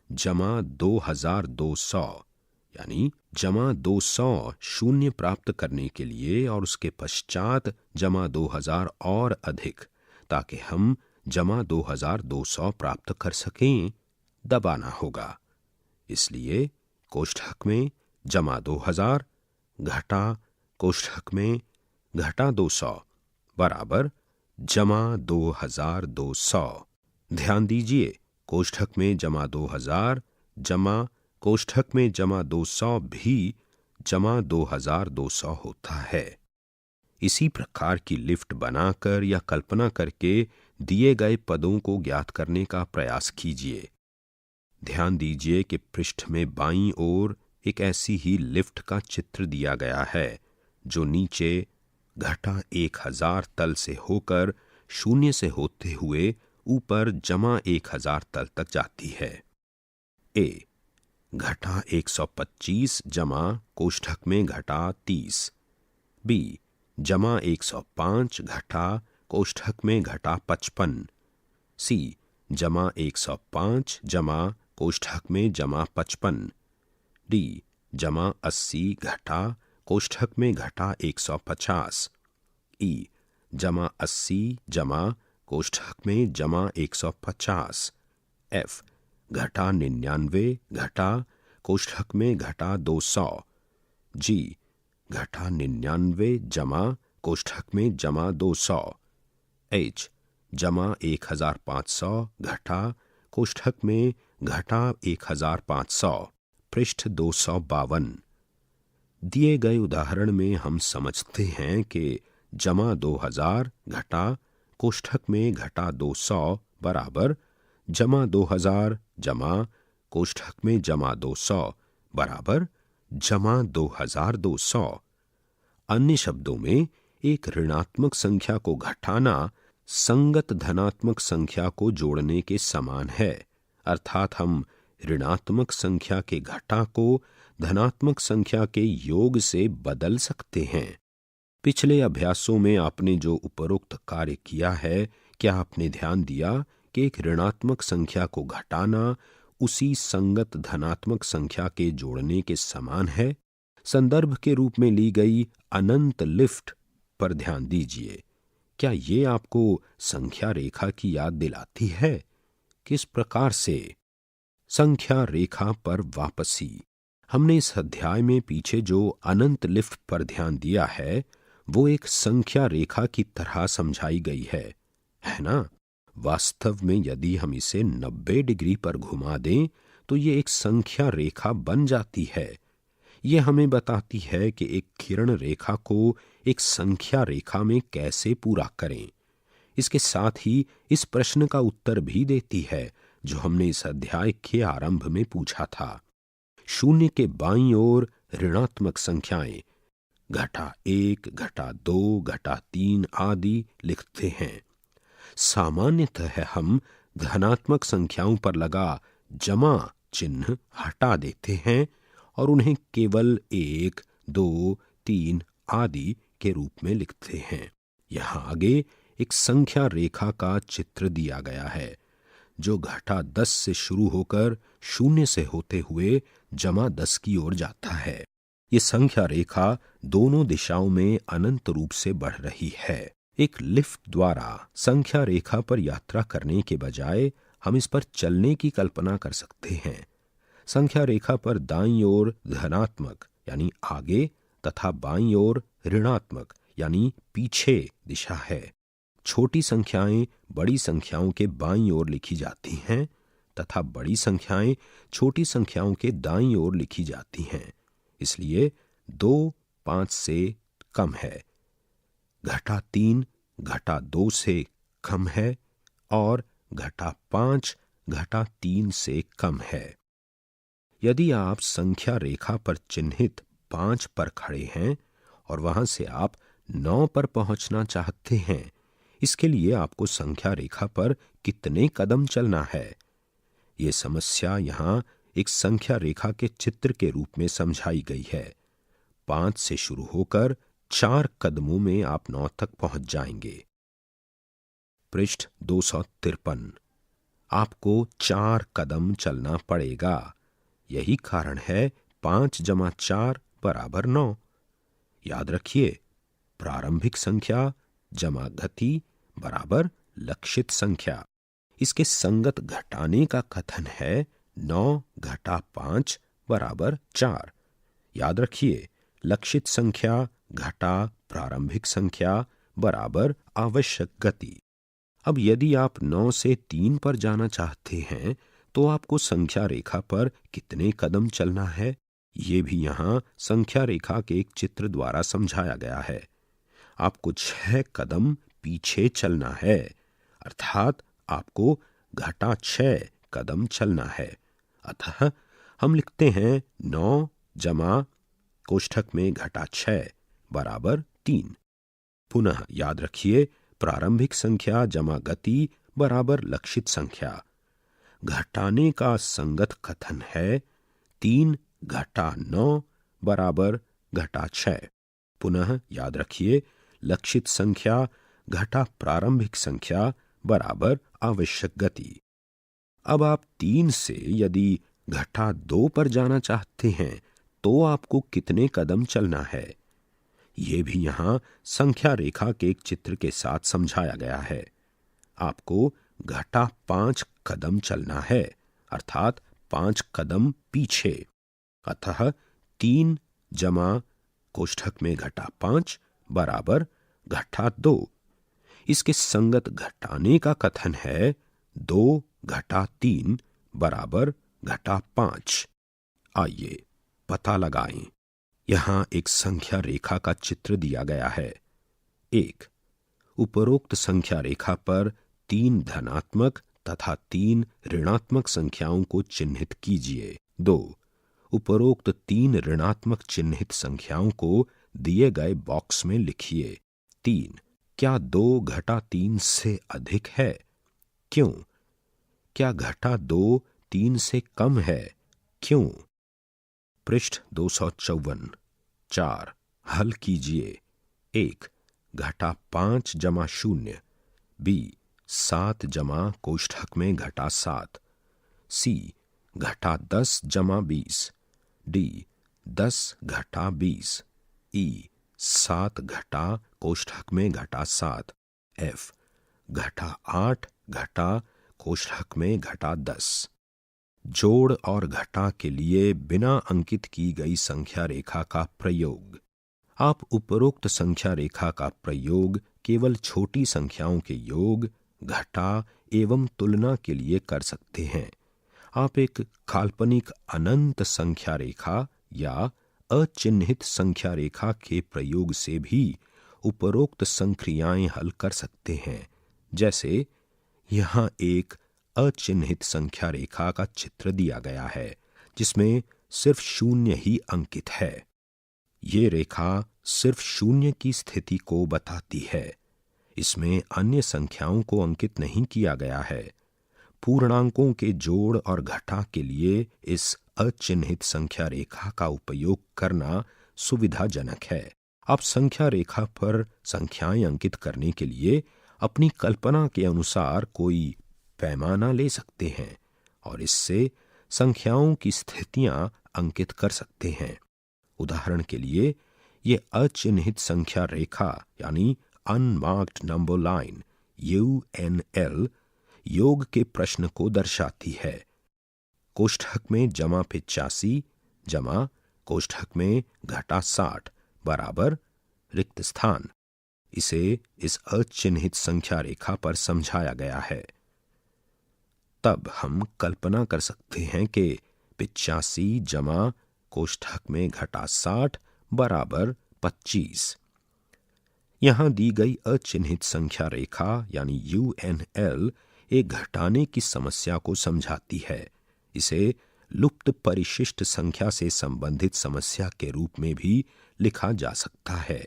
जमा 2200 यानी जमा 200 शून्य प्राप्त करने के लिए और उसके पश्चात जमा 2000 और अधिक, ताकि हम जमा 2200 प्राप्त कर सकें, दबाना होगा। इसलिए कोष्ठक में जमा 2000 घटा कोष्ठक में घटा 200 बराबर जमा 2200। ध्यान दीजिए, कोष्ठक में जमा 2000 जमा कोष्ठक में जमा 200 भी जमा 2200 होता है। इसी प्रकार की लिफ्ट बनाकर या कल्पना करके दिए गए पदों को ज्ञात करने का प्रयास कीजिए। ध्यान दीजिए कि पृष्ठ में बाईं ओर एक ऐसी ही लिफ्ट का चित्र दिया गया है जो नीचे घटा 1000 तल से होकर शून्य से होते हुए ऊपर जमा 1000 तल तक जाती है। ए घटा 125 जमा कोष्ठक में घटा 30। बी जमा 105 घटा कोष्ठक में घटा 55। सी जमा 105 जमा कोष्ठक में जमा 55। डी जमा 80 घटा कोष्ठक में घटा 150। ई जमा 80 जमा कोष्ठक में जमा 150। एफ घटा 99 घटा कोष्ठक में घटा 200। जी घटा 99 जमा कोष्ठक में जमा 200। एच जमा 1500 घटा कोष्ठक में घटा 1500। पृष्ठ 252। दिए गए उदाहरण में हम समझते हैं कि जमा 2000 घटा कोष्ठक में घटा 200 बराबर जमा 2000 जमा कोष्ठक में जमा 200 बराबर जमा 2200। अन्य शब्दों में एक ऋणात्मक संख्या को घटाना संगत धनात्मक संख्या को जोड़ने के समान है, अर्थात हम ऋणात्मक संख्या के घटा को धनात्मक संख्या के योग से बदल सकते हैं। पिछले अभ्यासों में आपने जो उपरोक्त कार्य किया है, क्या आपने ध्यान दिया कि एक ऋणात्मक संख्या को घटाना उसी संगत धनात्मक संख्या के जोड़ने के समान है? संदर्भ के रूप में ली गई अनंत लिफ्ट पर ध्यान दीजिए। क्या ये आपको संख्या रेखा की याद दिलाती है? किस प्रकार से? संख्या रेखा पर वापसी। हमने इस अध्याय में पीछे जो अनंत लिफ्ट पर ध्यान दिया है वो एक संख्या रेखा की तरह समझाई गई है ना? वास्तव में यदि हम इसे 90 डिग्री पर घुमा दें तो ये एक संख्या रेखा बन जाती है। ये हमें बताती है कि एक किरण रेखा को एक संख्या रेखा में कैसे पूरा करें। इसके साथ ही इस प्रश्न का उत्तर भी देती है जो हमने इस अध्याय के आरंभ में पूछा था। शून्य के बाईं ओर ऋणात्मक संख्याएं घटा 1 घटा 2 घटा 3 आदि लिखते हैं। सामान्यतः हम धनात्मक संख्याओं पर लगा जमा चिन्ह हटा देते हैं और उन्हें केवल 1 2 3 आदि के रूप में लिखते हैं। यहाँ आगे एक संख्या रेखा का चित्र दिया गया है जो घटा 10 से शुरू होकर शून्य से होते हुए जमा 10 की ओर जाता है। ये संख्या रेखा दोनों दिशाओं में अनंत रूप से बढ़ रही है। एक लिफ्ट द्वारा संख्या रेखा पर यात्रा करने के बजाय हम इस पर चलने की कल्पना कर सकते हैं। संख्या रेखा पर दाईं ओर धनात्मक यानी आगे तथा बाईं ओर ऋणात्मक यानी पीछे दिशा है। छोटी संख्याएं बड़ी संख्याओं के बाईं ओर लिखी जाती हैं तथा बड़ी संख्याएं छोटी संख्याओं के दाईं ओर लिखी जाती हैं। इसलिए 2 5 से कम है, घटा 3 घटा 2 से कम है और घटा 5 घटा 3 से कम है। यदि आप संख्या रेखा पर चिन्हित 5 पर खड़े हैं और वहां से आप 9 पर पहुंचना चाहते हैं, इसके लिए आपको संख्या रेखा पर कितने कदम चलना है? यह समस्या यहां एक संख्या रेखा के चित्र के रूप में समझाई गई है। 5 से शुरू होकर 4 कदमों में आप 9 तक पहुंच जाएंगे। पृष्ठ 253। आपको 4 कदम चलना पड़ेगा। यही कारण है 5 जमा 4 बराबर 9। याद रखिए, प्रारंभिक संख्या जमा गति बराबर लक्षित संख्या। इसके संगत घटाने का कथन है 9 घटा 5 बराबर 4। याद रखिए, लक्षित संख्या घटा प्रारंभिक संख्या बराबर आवश्यक गति। अब यदि आप 9 से 3 पर जाना चाहते हैं तो आपको संख्या रेखा पर कितने कदम चलना है? ये भी यहां संख्या रेखा के एक चित्र द्वारा समझाया गया है। आपको 6 कदम पीछे चलना है, अर्थात आपको घटा 6 कदम चलना है। अतः हम लिखते हैं 9 जमा कोष्ठक में घटा 6 बराबर 3। पुनः याद रखिए, प्रारंभिक संख्या जमा गति बराबर लक्षित संख्या। घटाने का संगत कथन है 3 घटा 9 बराबर घटा 6। पुनः याद रखिए, लक्षित संख्या घटा प्रारंभिक संख्या बराबर आवश्यक गति। अब आप 3 से यदि घटा 2 पर जाना चाहते हैं तो आपको कितने कदम चलना है? यह भी यहां संख्या रेखा के एक चित्र के साथ समझाया गया है। आपको घटा 5 कदम चलना है, अर्थात 5 कदम पीछे। अतः 3 जमा कोष्ठक में घटा 5 बराबर घटा 2। इसके संगत घटाने का कथन है 2 घटा 3 बराबर घटा 5। आइए पता लगाएं। यहां एक संख्या रेखा का चित्र दिया गया है। 1. उपरोक्त संख्या रेखा पर 3 धनात्मक तथा 3 ऋणात्मक संख्याओं को चिन्हित कीजिए। 2. उपरोक्त 3 ऋणात्मक चिन्हित संख्याओं को दिए गए बॉक्स में लिखिए। 3. क्या 2 घटा 3 से अधिक है? क्यों? क्या घटा 2 3 से कम है? क्यों? पृष्ठ 254। 4. हल कीजिए। 1. घटा 5 जमा 0। बी 7 जमा कोष्ठक में घटा 7। सी घटा 10 जमा 20। डी 10 घटा 20। ई 7 घटा कोष्ठक में घटा 7। एफ घटा 8 घटा कोष्ठक में घटा 10। जोड़ और घटा के लिए बिना अंकित की गई संख्या रेखा का प्रयोग। आप उपरोक्त संख्या रेखा का प्रयोग केवल छोटी संख्याओं के योग, घटा एवं तुलना के लिए कर सकते हैं। आप एक काल्पनिक अनंत संख्या रेखा या अचिन्हित संख्या रेखा के प्रयोग से भी उपरोक्त संक्रियाएं हल कर सकते हैं। जैसे यहां एक अचिन्हित संख्या रेखा का चित्र दिया गया है जिसमें सिर्फ 0 ही अंकित है। ये रेखा सिर्फ 0 की स्थिति को बताती है। इसमें अन्य संख्याओं को अंकित नहीं किया गया है। पूर्णांकों के जोड़ और घटा के लिए इस अचिन्हित संख्या रेखा का उपयोग करना सुविधाजनक है। आप संख्या रेखा पर संख्याएं अंकित करने के लिए अपनी कल्पना के अनुसार कोई पैमाना ले सकते हैं और इससे संख्याओं की स्थितियां अंकित कर सकते हैं। उदाहरण के लिए ये अचिन्हित संख्या रेखा यानी अनमार्क्ड नंबर लाइन UNL योग के प्रश्न को दर्शाती है। कोष्ठक में जमा 85 जमा कोष्ठक में घटा 60 बराबर रिक्त स्थान। इसे इस अचिन्हित संख्या रेखा पर समझाया गया है। तब हम कल्पना कर सकते हैं कि 85 जमा कोष्ठक में घटा 60 बराबर 25। यहां दी गई अचिन्हित संख्या रेखा यानी UNL एक घटाने की समस्या को समझाती है। इसे लुप्त परिशिष्ट संख्या से संबंधित समस्या के रूप में भी लिखा जा सकता है।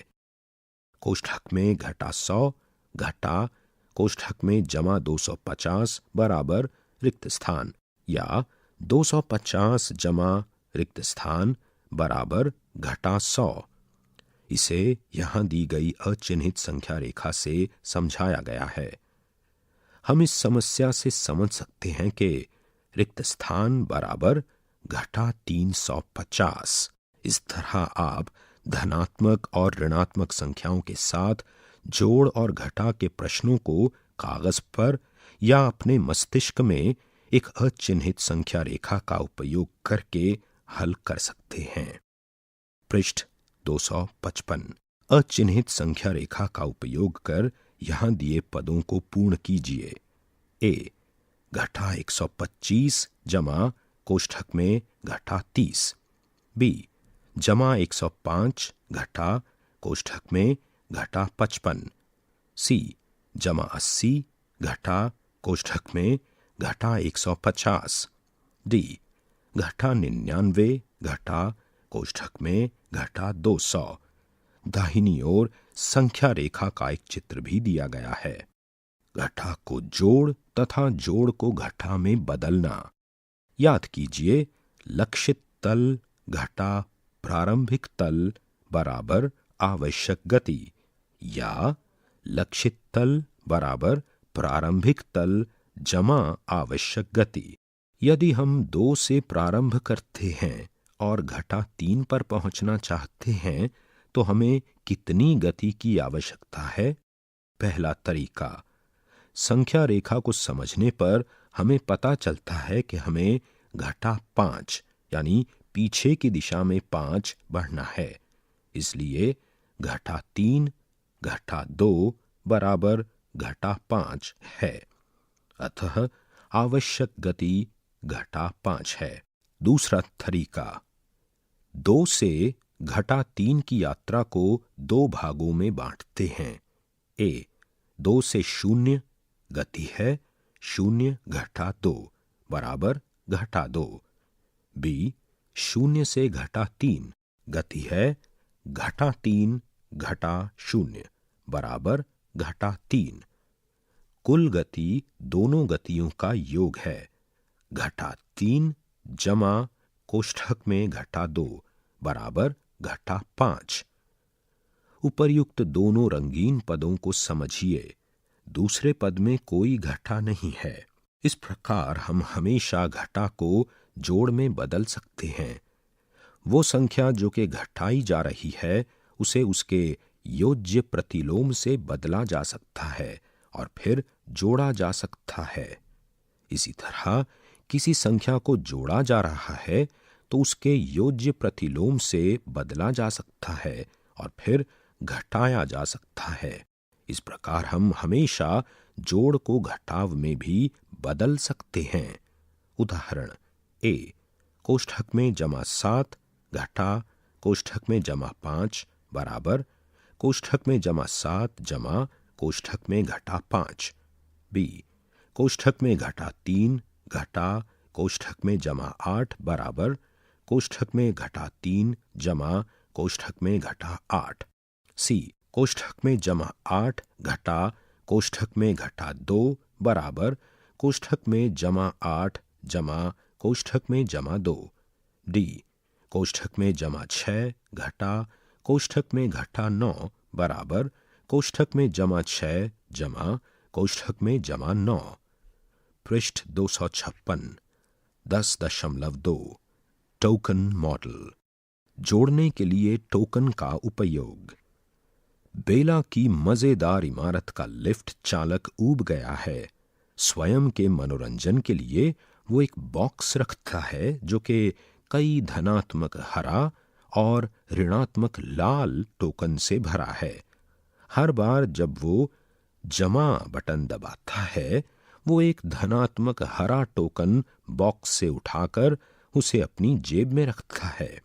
कोष्ठक में घटा 100 घटा कोष्ठक में जमा 250 बराबर रिक्त स्थान, या 250 जमा रिक्त स्थान बराबर घटा 100। इसे यहां दी गई अचिन्हित संख्या रेखा से समझाया गया है। हम इस समस्या से समझ सकते हैं कि रिक्त स्थान बराबर घटा 350। इस तरह आप धनात्मक और ऋणात्मक संख्याओं के साथ जोड़ और घटा के प्रश्नों को कागज पर या अपने मस्तिष्क में एक अचिन्हित संख्या रेखा का उपयोग करके हल कर सकते हैं। पृष्ठ 255। अचिन्हित संख्या रेखा का उपयोग कर यहां दिए पदों को पूर्ण कीजिए। ए घटा 125 जमा कोष्ठक में घटा 30। बी जमा 105 घटा कोष्ठक में घटा 55। सी जमा 80 घटा कोष्ठक में घटा 150। डी घटा 99 घटा कोष्ठक में घटा 200। दाहिनी ओर संख्या रेखा का एक चित्र भी दिया गया है। घटा को जोड़ तथा जोड़ को घटा में बदलना। याद कीजिए, लक्षित तल घटा प्रारंभिक तल बराबर आवश्यक गति, या लक्षित तल बराबर प्रारंभिक तल जमा आवश्यक गति। यदि हम 2 से प्रारंभ करते हैं और घटा 3 पर पहुंचना चाहते हैं तो हमें कितनी गति की आवश्यकता है? पहला तरीका, संख्या रेखा को समझने पर हमें पता चलता है कि हमें घटा 5 यानी पीछे की दिशा में 5 बढ़ना है। इसलिए घटा 3 घटा 2 बराबर घटा 5 है। अतः आवश्यक गति घटा 5 है। दूसरा तरीका, 2 से घटा 3 की यात्रा को 2 भागों में बांटते हैं। ए 2 से 0 गति है 0 घटा 2 बराबर घटा 2। बी 0 से घटा 3 गति है घटा 3 घटा 0 बराबर घटा 3। कुल गति दोनों गतियों का योग है घटा 3 जमा कोष्ठक में घटा 2 बराबर घटा 5। उपर्युक्त दोनों रंगीन पदों को समझिए। दूसरे पद में कोई घटा नहीं है। इस प्रकार हम हमेशा घटा को जोड़ में बदल सकते हैं। वो संख्या जो कि घटाई जा रही है उसे उसके योज्य प्रतिलोम से बदला जा सकता है और फिर जोड़ा जा सकता है। इसी तरह किसी संख्या को जोड़ा जा रहा है तो उसके योज्य प्रतिलोम से बदला जा सकता है और फिर घटाया जा सकता है। इस प्रकार हम हमेशा जोड़ को घटाव में भी बदल सकते हैं। उदाहरण, ए कोष्ठक में जमा 7 घटा कोष्ठक में जमा 5 बराबर कोष्ठक में जमा 7 जमा कोष्ठक में घटा 5। बी कोष्ठक में घटा 3 घटा कोष्ठक में जमा 8 बराबर कोष्ठक में घटा 3 जमा कोष्ठक में घटा 8। सी कोष्ठक में जमा 8 घटा कोष्ठक में घटा 2 बराबर कोष्ठक में जमा 8 जमा कोष्ठक में जमा 2। डी कोष्ठक में जमा 6 घटा कोष्ठक में घटा 9 बराबर कोष्ठक में जमा 6 जमा कोष्ठक में जमा 9। पृष्ठ 256। 10.2 टोकन मॉडल। जोड़ने के लिए टोकन का उपयोग। बेला की मजेदार इमारत का लिफ्ट चालक ऊब गया है। स्वयं के मनोरंजन के लिए वो एक बॉक्स रखता है जो कि कई धनात्मक हरा और ऋणात्मक लाल टोकन से भरा है। हर बार जब वो जमा बटन दबाता है वो एक धनात्मक हरा टोकन बॉक्स से उठाकर उसे अपनी जेब में रखता है।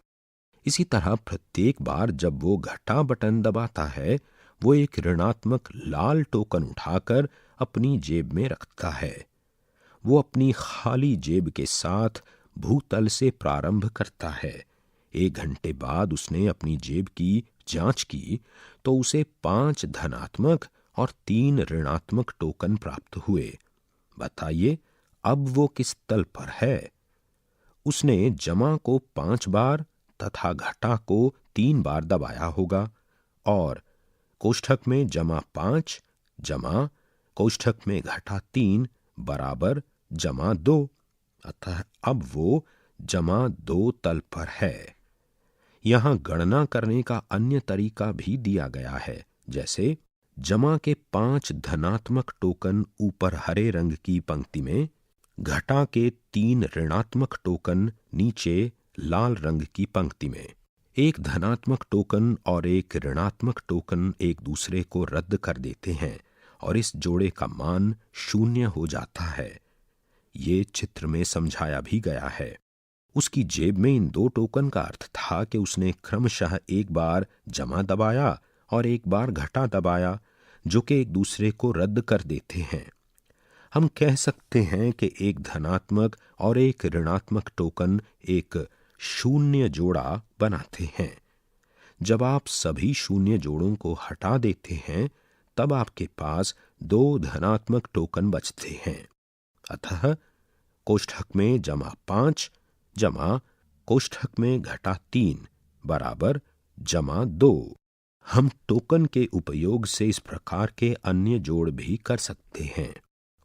इसी तरह प्रत्येक बार जब वो घटा बटन दबाता है वो एक ऋणात्मक लाल टोकन उठाकर अपनी जेब में रखता है। वो अपनी खाली जेब के साथ भूतल से प्रारंभ करता है। 1 घंटे बाद उसने अपनी जेब की जांच की तो उसे 5 धनात्मक और 3 ऋणात्मक टोकन प्राप्त हुए। बताइए अब वो किस तल पर है? उसने जमा को 5 बार तथा घटा को 3 बार दबाया होगा और कोष्ठक में जमा 5 जमा कोष्ठक में घटा 3 बराबर जमा 2। अतः अब वो जमा 2 तल पर है। यहां गणना करने का अन्य तरीका भी दिया गया है, जैसे जमा के 5 धनात्मक टोकन ऊपर हरे रंग की पंक्ति में, घटा के 3 ऋणात्मक टोकन नीचे लाल रंग की पंक्ति में। एक धनात्मक टोकन और एक ऋणात्मक टोकन एक दूसरे को रद्द कर देते हैं और इस जोड़े का मान 0 हो जाता है। ये चित्र में समझाया भी गया है। उसकी जेब में इन 2 टोकन का अर्थ था कि उसने क्रमशः एक बार जमा दबाया और एक बार घटा दबाया, जो कि एक दूसरे को रद्द कर देते हैं। हम कह सकते हैं कि एक धनात्मक और एक ऋणात्मक टोकन एक 0 जोड़ा बनाते हैं। जब आप सभी 0 जोड़ों को हटा देते हैं तब आपके पास 2 धनात्मक टोकन बचते हैं। अतः कोष्ठक में जमा 5 जमा कोष्ठक में घटा 3 बराबर जमा 2। हम टोकन के उपयोग से इस प्रकार के अन्य जोड़ भी कर सकते हैं।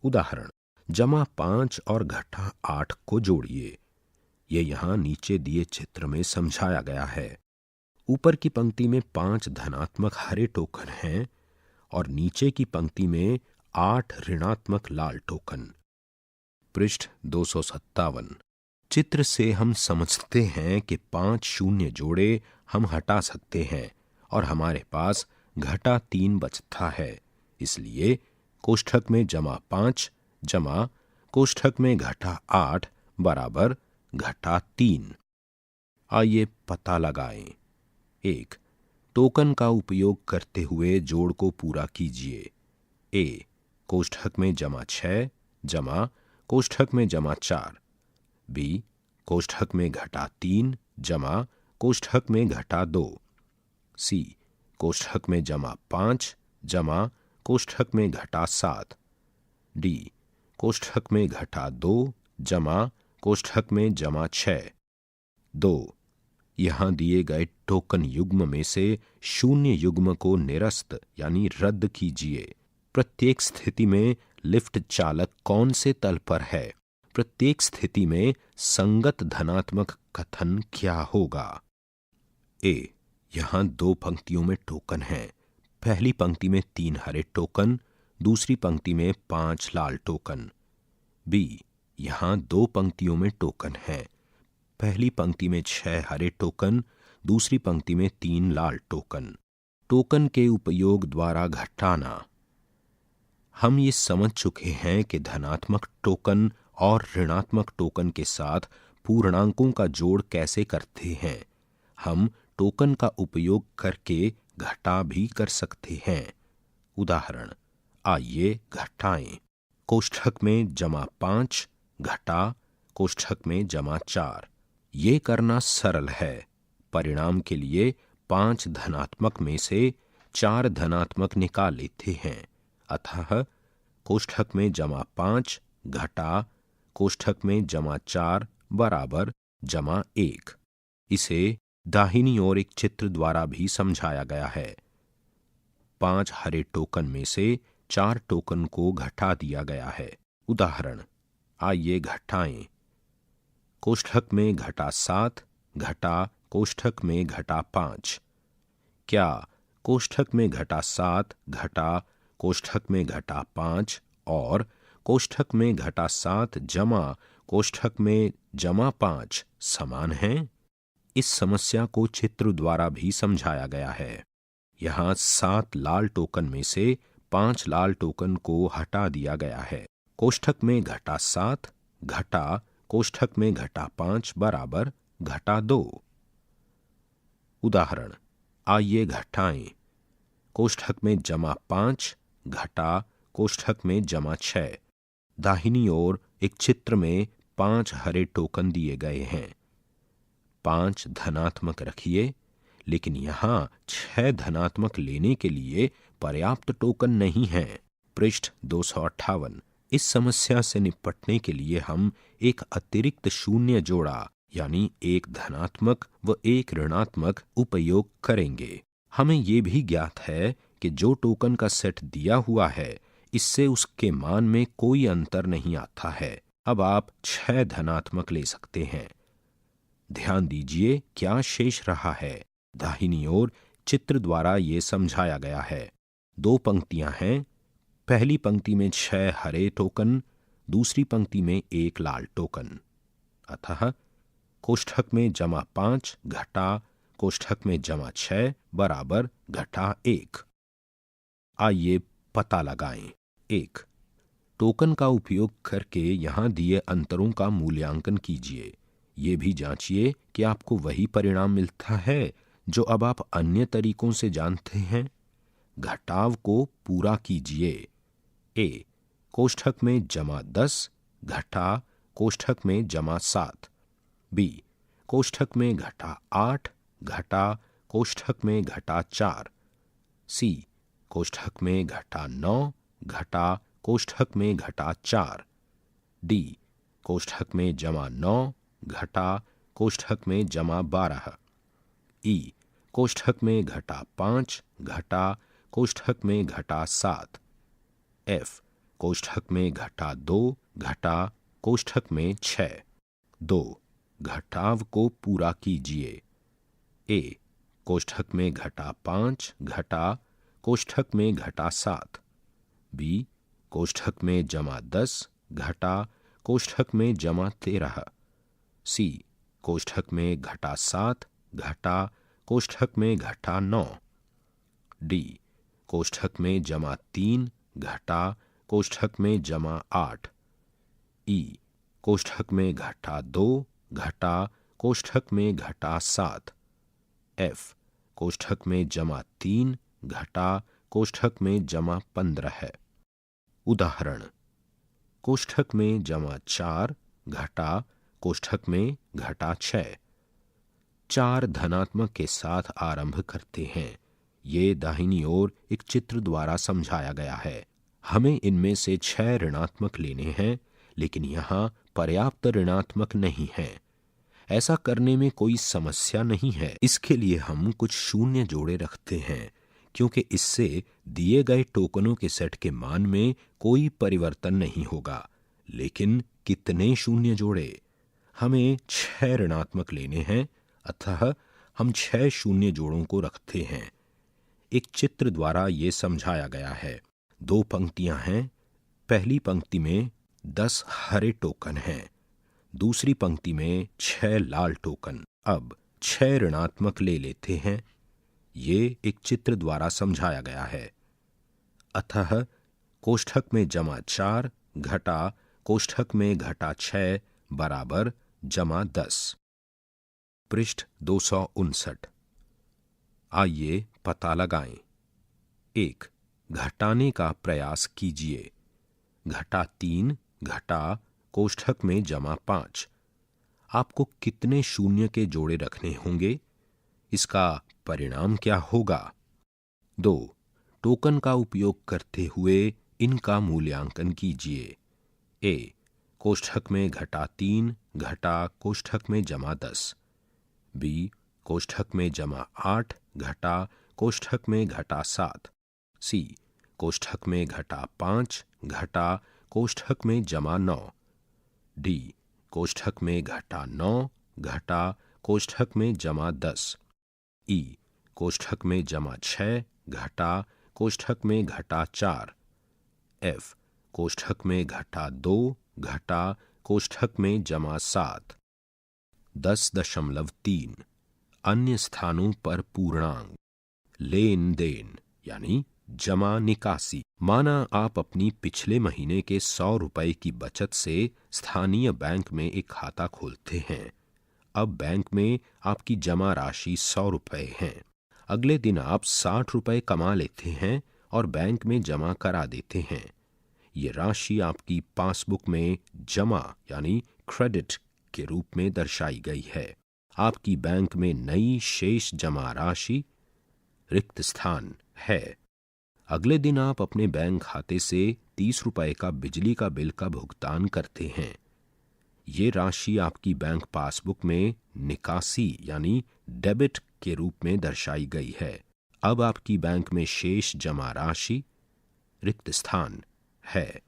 उदाहरण, जमा 5 और घटा 8 को जोड़िए। ये यहां नीचे दिए चित्र में समझाया गया है। ऊपर की पंक्ति में 5 धनात्मक हरे टोकन हैं और नीचे की पंक्ति में 8 ऋणात्मक लाल टोकन। पृष्ठ 257। चित्र से हम समझते हैं कि 5 0 जोड़े हम हटा सकते हैं और हमारे पास घटा 3 बचता है। इसलिए कोष्ठक में जमा 5 जमा कोष्ठक में घटा 8 बराबर घटा 3। आइए पता लगाएं। 1. टोकन का उपयोग करते हुए जोड़ को पूरा कीजिए। ए कोष्ठक में जमा 6 जमा कोष्ठक में जमा 4। बी कोष्ठक में घटा 3 जमा कोष्ठक में घटा 2। सी कोष्ठक में जमा 5 जमा कोष्ठक में घटा 7। डी कोष्ठक में घटा 2 जमा कोष्ठक में जमा 6। 2. यहां दिए गए टोकन युग्म में से 0 युग्म को निरस्त यानी रद्द कीजिए। प्रत्येक स्थिति में लिफ्ट चालक कौन से तल पर है? प्रत्येक स्थिति में संगत धनात्मक कथन क्या होगा? ए यहां 2 पंक्तियों में टोकन हैं। पहली पंक्ति में 3 हरे टोकन, दूसरी पंक्ति में 5 लाल टोकन। बी यहां 2 पंक्तियों में टोकन हैं। पहली पंक्ति में 6 हरे टोकन, दूसरी पंक्ति में 3 लाल टोकन। टोकन के उपयोग द्वारा घटाना। हम ये समझ चुके हैं कि धनात्मक टोकन और ऋणात्मक टोकन के साथ पूर्णांकों का जोड़ कैसे करते हैं। हम टोकन का उपयोग करके घटा भी कर सकते हैं। उदाहरण, आइए घटाएं। कोष्ठक में जमा 5 घटा कोष्ठक में जमा 4। ये करना सरल है। परिणाम के लिए 5 धनात्मक में से 4 धनात्मक निकाल लेते हैं। अतः कोष्ठक में जमा 5 घटा कोष्ठक में जमा 4 बराबर जमा 1। इसे दाहिनी ओर एक चित्र द्वारा भी समझाया गया है। 5 हरे टोकन में से 4 टोकन को घटा दिया गया है। उदाहरण, आइए घटाएं। कोष्ठक में घटा 7 घटा कोष्ठक में घटा 5। क्या कोष्ठक में घटा 7 घटा कोष्ठक में घटा 5 और कोष्ठक में घटा 7 जमा कोष्ठक में जमा 5 समान हैं? इस समस्या को चित्र द्वारा भी समझाया गया है। यहां 7 लाल टोकन में से 5 लाल टोकन को हटा दिया गया है। कोष्ठक में घटा 7 घटा कोष्ठक में घटा 5 बराबर घटा 2। उदाहरण, आइए घटाएं। कोष्ठक में जमा 5 घटा कोष्ठक में जमा 6। दाहिनी ओर एक चित्र में 5 हरे टोकन दिए गए हैं। 5 धनात्मक रखिए, लेकिन यहां 6 धनात्मक लेने के लिए पर्याप्त टोकन नहीं है। पृष्ठ 258। इस समस्या से निपटने के लिए हम एक अतिरिक्त शून्य जोड़ा यानी एक धनात्मक व एक ऋणात्मक उपयोग करेंगे। हमें यह भी ज्ञात है कि जो टोकन का सेट दिया हुआ है इससे उसके मान में कोई अंतर नहीं आता है। अब आप 6 धनात्मक ले सकते हैं। ध्यान दीजिए क्या शेष रहा है। दाहिनी ओर चित्र द्वारा ये समझाया गया है। 2 पंक्तियां हैं। पहली पंक्ति में 6 हरे टोकन, दूसरी पंक्ति में 1 लाल टोकन। अतः कोष्ठक में जमा 5 घटा कोष्ठक में जमा 6 बराबर घटा 1। आइए पता लगाएं। 1। टोकन का उपयोग करके यहां दिए अंतरों का मूल्यांकन कीजिए। ये भी जांचिए कि आपको वही परिणाम मिलता है जो अब आप अन्य तरीकों से जानते हैं। घटाव को पूरा कीजिए। ए कोष्ठक में जमा 10 घटा कोष्ठक में जमा 7। बी कोष्ठक में घटा 8 घटा कोष्ठक में घटा 4। सी कोष्ठक में घटा 9 घटा कोष्ठक में घटा 4। डी कोष्ठक में जमा 9 घटा कोष्ठक में जमा 12। ई कोष्ठक में घटा 5 घटा कोष्ठक में घटा 7। एफ कोष्ठक में घटा 2 घटा कोष्ठक में 6। 2 घटाव को पूरा कीजिए। ए कोष्ठक में घटा 5 घटा कोष्ठक में घटा 7। बी कोष्ठक में जमा 10 घटा कोष्ठक में जमा 13। सी कोष्ठक में घटा 7 घटा कोष्ठक में घटा 9। डी कोष्ठक में जमा 3 घटा कोष्ठक में जमा 8। ई कोष्ठक में घटा 2 घटा कोष्ठक में घटा 7। एफ कोष्ठक में जमा 3 घटा कोष्ठक में जमा 15 है। उदाहरण कोष्ठक में जमा 4 घटा कोष्ठक में घटा 6। 4 धनात्मक के साथ आरंभ करते हैं। ये दाहिनी ओर एक चित्र द्वारा समझाया गया है। हमें इनमें से 6 ऋणात्मक लेने हैं, लेकिन यहां पर्याप्त ऋणात्मक नहीं है। ऐसा करने में कोई समस्या नहीं है। इसके लिए हम कुछ शून्य जोड़े रखते हैं, क्योंकि इससे दिए गए टोकनों के सेट के मान में कोई परिवर्तन नहीं होगा। लेकिन कितने शून्य जोड़े? हमें 6 ऋणात्मक लेने हैं, अतः हम 6 शून्य जोड़ों को रखते हैं। एक चित्र द्वारा ये समझाया गया है। 2 पंक्तियां हैं। पहली पंक्ति में 10 हरे टोकन हैं, दूसरी पंक्ति में 6 लाल टोकन। अब 6 ऋणात्मक ले लेते हैं। ये एक चित्र द्वारा समझाया गया है। अतः कोष्ठक में जमा 4 घटा कोष्ठक में घटा 6 बराबर जमा 10। पृष्ठ 259। आइए पता लगाएं। 1 घटाने का प्रयास कीजिए। घटा 3 घटा कोष्ठक में जमा 5। आपको कितने शून्य के जोड़े रखने होंगे? इसका परिणाम क्या होगा? 2 टोकन का उपयोग करते हुए इनका मूल्यांकन कीजिए। ए कोष्ठक में घटा 3 घटा कोष्ठक में जमा 10। बी कोष्ठक में जमा 8 घटा कोष्ठक में घटा 7। सी कोष्ठक में घटा 5 घटा कोष्ठक में जमा 9। डी कोष्ठक में घटा 9 घटा कोष्ठक में जमा 10। ई कोष्ठक में जमा 6 घटा कोष्ठक में घटा 4। एफ कोष्ठक में घटा 2 घटा कोष्ठक में जमा 7। 10.3 अन्य स्थानों पर पूर्णांक। लेन देन यानी जमा निकासी। माना आप अपनी पिछले महीने के 100 रुपए की बचत से स्थानीय बैंक में एक खाता खोलते हैं। अब बैंक में आपकी जमा राशि 100 रुपए है। अगले दिन आप 60 रुपए कमा लेते हैं और बैंक में जमा करा देते हैं। ये राशि आपकी पासबुक में जमा यानी क्रेडिट के रूप में दर्शाई गई है। आपकी बैंक में नई शेष जमा राशि रिक्त स्थान है। अगले दिन आप अपने बैंक खाते से 30 रुपए का बिजली का बिल का भुगतान करते हैं। ये राशि आपकी बैंक पासबुक में निकासी यानी डेबिट के रूप में दर्शाई गई है। अब आपकी बैंक में शेष जमा राशि रिक्त स्थान है।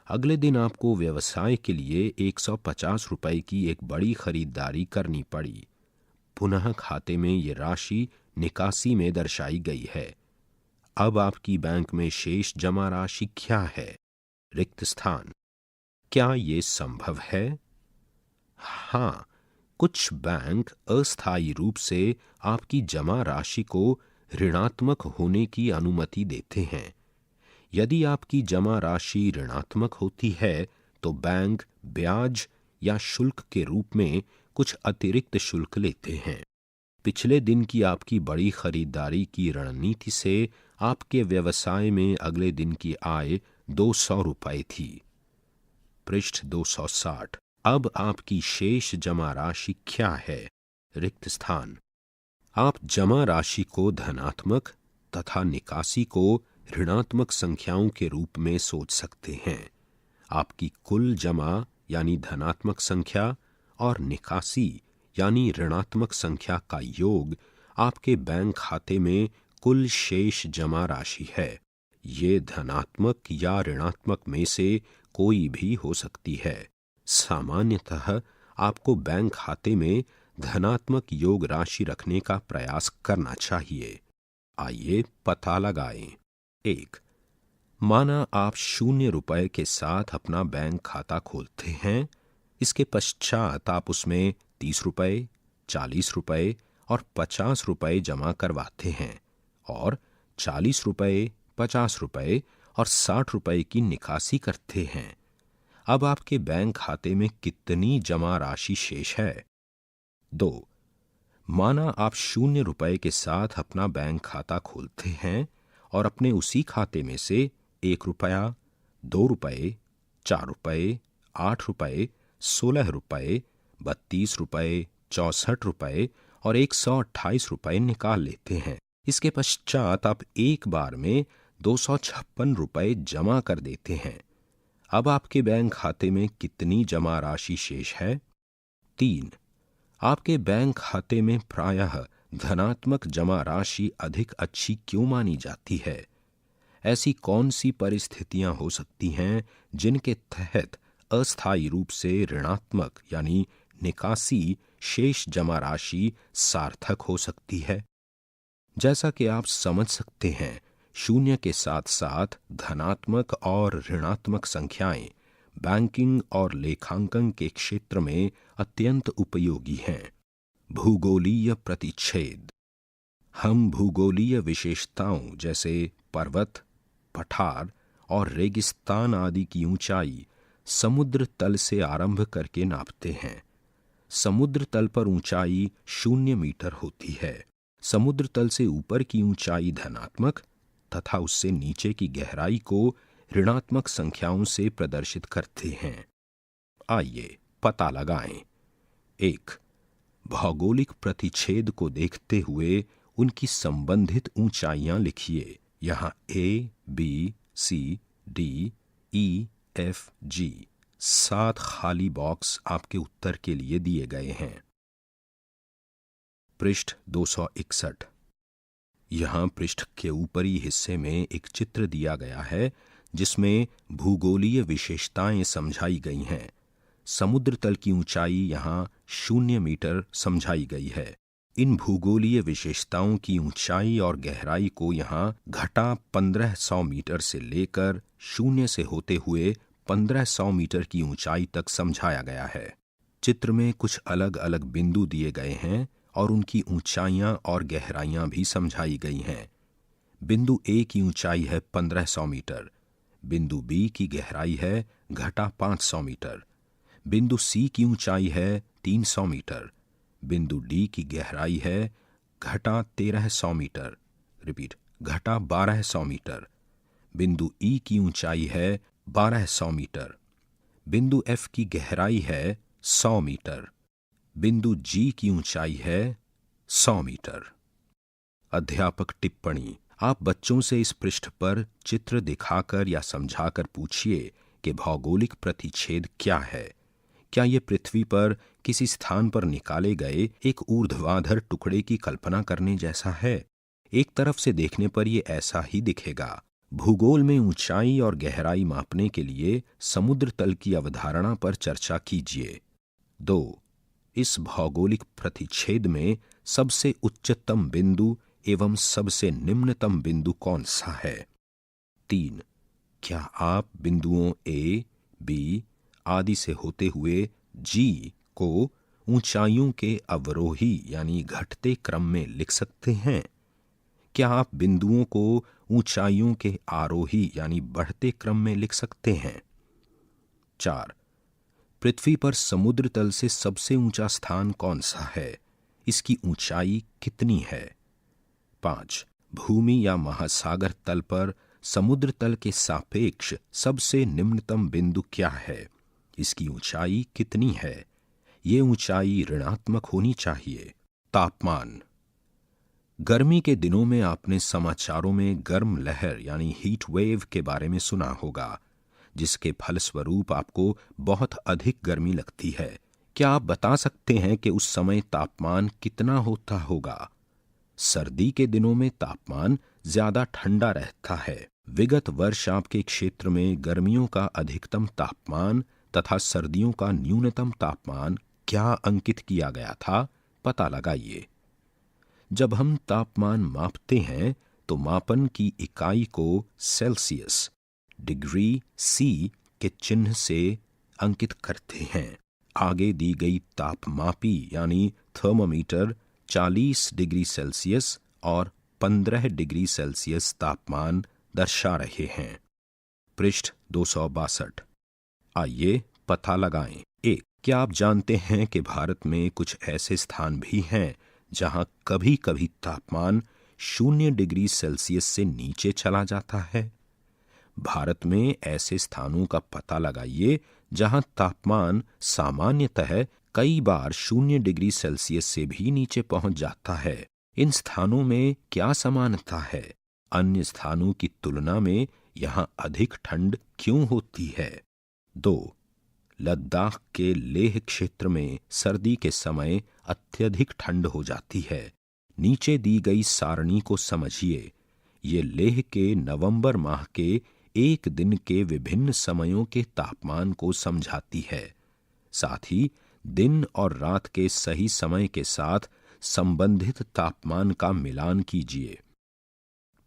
अगले दिन आपको व्यवसाय के लिए 150 रुपए की एक बड़ी खरीदारी करनी पड़ी। पुनः खाते में ये राशि निकासी में दर्शाई गई है। अब आपकी बैंक में शेष जमा राशि क्या है? रिक्त स्थान। क्या ये संभव है? हाँ, कुछ बैंक अस्थायी रूप से आपकी जमा राशि को ऋणात्मक होने की अनुमति देते हैं। यदि आपकी जमा राशि ऋणात्मक होती है तो बैंक ब्याज या शुल्क के रूप में कुछ अतिरिक्त शुल्क लेते हैं। पिछले दिन की आपकी बड़ी खरीदारी की रणनीति से आपके व्यवसाय में अगले दिन की आय 200 रुपए थी। पृष्ठ 260। अब आपकी शेष जमा राशि क्या है? रिक्त स्थान। आप जमा राशि को धनात्मक तथा निकासी को ऋणात्मक संख्याओं के रूप में सोच सकते हैं। आपकी कुल जमा यानी धनात्मक संख्या और निकासी यानी ऋणात्मक संख्या का योग आपके बैंक खाते में कुल शेष जमा राशि है। ये धनात्मक या ऋणात्मक में से कोई भी हो सकती है। सामान्यतः आपको बैंक खाते में धनात्मक योग राशि रखने का प्रयास करना चाहिए। आइए पता लगाएं। 1. माना आप 0 रुपए के साथ अपना बैंक खाता खोलते हैं। इसके पश्चात आप उसमें 30 रुपए, 40 रुपए और 50 रुपए जमा करवाते हैं और 40 रुपए, 50 रुपए और 60 रुपए की निकासी करते हैं। अब आपके बैंक खाते में कितनी जमा राशि शेष है? 2. माना आप 0 रुपए के साथ अपना बैंक खाता खोलते हैं और अपने उसी खाते में से 1 रुपया, 2 रुपए, 4 रुपए, 8 रुपए, 16 रुपए, 32 रुपए, 64 रुपए और 128 रुपए निकाल लेते हैं। इसके पश्चात आप एक बार में 256 रुपए जमा कर देते हैं। अब आपके बैंक खाते में कितनी जमा राशि शेष है? 3. आपके बैंक खाते में प्रायः धनात्मक जमा राशि अधिक अच्छी क्यों मानी जाती है? ऐसी कौन सी परिस्थितियां हो सकती हैं जिनके तहत अस्थायी रूप से ऋणात्मक यानी निकासी शेष जमा राशि सार्थक हो सकती है? जैसा कि आप समझ सकते हैं, 0 के साथ साथ धनात्मक और ऋणात्मक संख्याएं बैंकिंग और लेखांकन के क्षेत्र में अत्यंत उपयोगी हैं। भूगोलीय प्रतिच्छेद। हम भूगोलीय विशेषताओं जैसे पर्वत, पठार और रेगिस्तान आदि की ऊंचाई समुद्र तल से आरंभ करके नापते हैं। समुद्र तल पर ऊंचाई 0 मीटर होती है। समुद्र तल से ऊपर की ऊंचाई धनात्मक तथा उससे नीचे की गहराई को ऋणात्मक संख्याओं से प्रदर्शित करते हैं। आइए पता लगाएं। 1. भौगोलिक प्रतिच्छेद को देखते हुए उनकी संबंधित ऊंचाइयां लिखिए। यहां A, B, C, D, E, F, G 7 खाली बॉक्स आपके उत्तर के लिए दिए गए हैं। पृष्ठ 261। यहां पृष्ठ के ऊपरी हिस्से में एक चित्र दिया गया है जिसमें भूगोलीय विशेषताएं समझाई गई हैं। समुद्र तल की ऊंचाई यहां 0 मीटर समझाई गई है। इन भूगोलीय विशेषताओं की ऊंचाई और गहराई को यहां घटा 1500 मीटर से लेकर 0 से होते हुए 1500 मीटर की ऊंचाई तक समझाया गया है। चित्र में कुछ अलग अलग बिंदु दिए गए हैं और उनकी ऊंचाइयां और गहराइयां भी समझाई गई हैं। बिंदु A की ऊंचाई है 1500 मीटर, बिंदु B की गहराई है घटा 500 मीटर, बिंदु C की ऊंचाई है 300 मीटर, बिंदु D की गहराई है घटा 1300 मीटर, रिपीट घटा 1200 मीटर, बिंदु E की ऊंचाई है 1200 मीटर। बिंदु F की गहराई है 100 मीटर। बिंदु G की ऊंचाई है 100 मीटर। अध्यापक टिप्पणी। आप बच्चों से इस पृष्ठ पर चित्र दिखाकर या समझाकर पूछिए कि भौगोलिक प्रतिच्छेद क्या है। क्या ये पृथ्वी पर किसी स्थान पर निकाले गए एक ऊर्ध्वाधर टुकड़े की कल्पना करने जैसा है? एक तरफ से देखने पर यह ऐसा ही दिखेगा। भूगोल में ऊंचाई और गहराई मापने के लिए समुद्र तल की अवधारणा पर चर्चा कीजिए। 2. इस भौगोलिक प्रतिच्छेद में सबसे उच्चतम बिंदु एवं सबसे निम्नतम बिंदु कौन सा है? 3. क्या आप बिंदुओं A, B आदि से होते हुए G को ऊंचाइयों के अवरोही यानी घटते क्रम में लिख सकते हैं? क्या आप बिंदुओं को ऊंचाइयों के आरोही यानी बढ़ते क्रम में लिख सकते हैं? 4. पृथ्वी पर समुद्र तल से सबसे ऊंचा स्थान कौन सा है? इसकी ऊंचाई कितनी है? 5. भूमि या महासागर तल पर समुद्र तल के सापेक्ष सबसे निम्नतम बिंदु क्या है? इसकी ऊंचाई कितनी है? ये ऊंचाई ऋणात्मक होनी चाहिए। तापमान। गर्मी के दिनों में आपने समाचारों में गर्म लहर यानी हीट वेव के बारे में सुना होगा, जिसके फलस्वरूप आपको बहुत अधिक गर्मी लगती है। क्या आप बता सकते हैं कि उस समय तापमान कितना होता होगा? सर्दी के दिनों में तापमान ज्यादा ठंडा रहता है। विगत वर्ष आपके क्षेत्र में गर्मियों का अधिकतम तापमान तथा सर्दियों का न्यूनतम तापमान क्या अंकित किया गया था? पता लगाइए। जब हम तापमान मापते हैं तो मापन की इकाई को सेल्सियस, डिग्री सी के चिन्ह से अंकित करते हैं। आगे दी गई तापमापी यानी थर्मोमीटर 40 डिग्री सेल्सियस और 15 डिग्री सेल्सियस तापमान दर्शा रहे हैं। पृष्ठ 262। आइए पता लगाएं। 1. क्या आप जानते हैं कि भारत में कुछ ऐसे स्थान भी हैं जहां कभी कभी तापमान 0 डिग्री सेल्सियस से नीचे चला जाता है? भारत में ऐसे स्थानों का पता लगाइए जहां तापमान सामान्यतः कई बार 0 डिग्री सेल्सियस से भी नीचे पहुंच जाता है। इन स्थानों में क्या समानता है? अन्य स्थानों की तुलना में यहां अधिक ठंड क्यों होती है? 2. लद्दाख के लेह क्षेत्र में सर्दी के समय अत्यधिक ठंड हो जाती है। नीचे दी गई सारणी को समझिए। ये लेह के नवंबर माह के एक दिन के विभिन्न समयों के तापमान को समझाती है। साथ ही दिन और रात के सही समय के साथ संबंधित तापमान का मिलान कीजिए।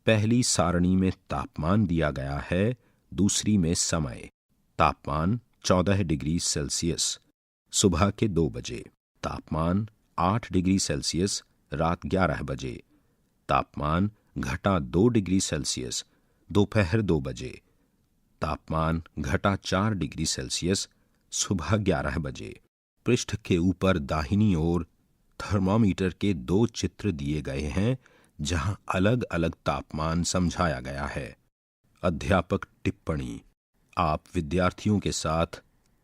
पहली सारणी में तापमान दिया गया है, दूसरी में समय। तापमान 14 डिग्री सेल्सियस सुबह के 2 बजे। तापमान 8 डिग्री सेल्सियस रात 11 बजे। तापमान घटा 2 डिग्री सेल्सियस दोपहर 2 बजे। तापमान घटा 4 डिग्री सेल्सियस सुबह 11 बजे। पृष्ठ के ऊपर दाहिनी ओर थर्मामीटर के 2 चित्र दिए गए हैं जहां अलग अलग तापमान समझाया गया है। अध्यापक टिप्पणी। आप विद्यार्थियों के साथ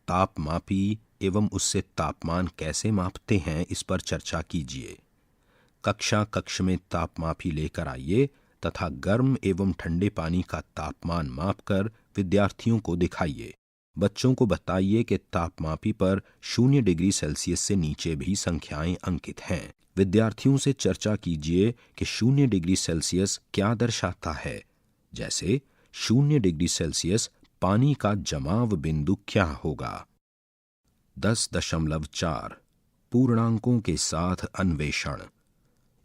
तापमापी एवं उससे तापमान कैसे मापते हैं इस पर चर्चा कीजिए। कक्ष में तापमापी लेकर आइए तथा गर्म एवं ठंडे पानी का तापमान मापकर विद्यार्थियों को दिखाइए। बच्चों को बताइए कि तापमापी पर 0 डिग्री सेल्सियस से नीचे भी संख्याएं अंकित हैं। विद्यार्थियों से चर्चा कीजिए कि 0 डिग्री सेल्सियस क्या दर्शाता है। जैसे 0 डिग्री सेल्सियस पानी का जमाव बिंदु क्या होगा। 10.4 पूर्णांकों के साथ अन्वेषण।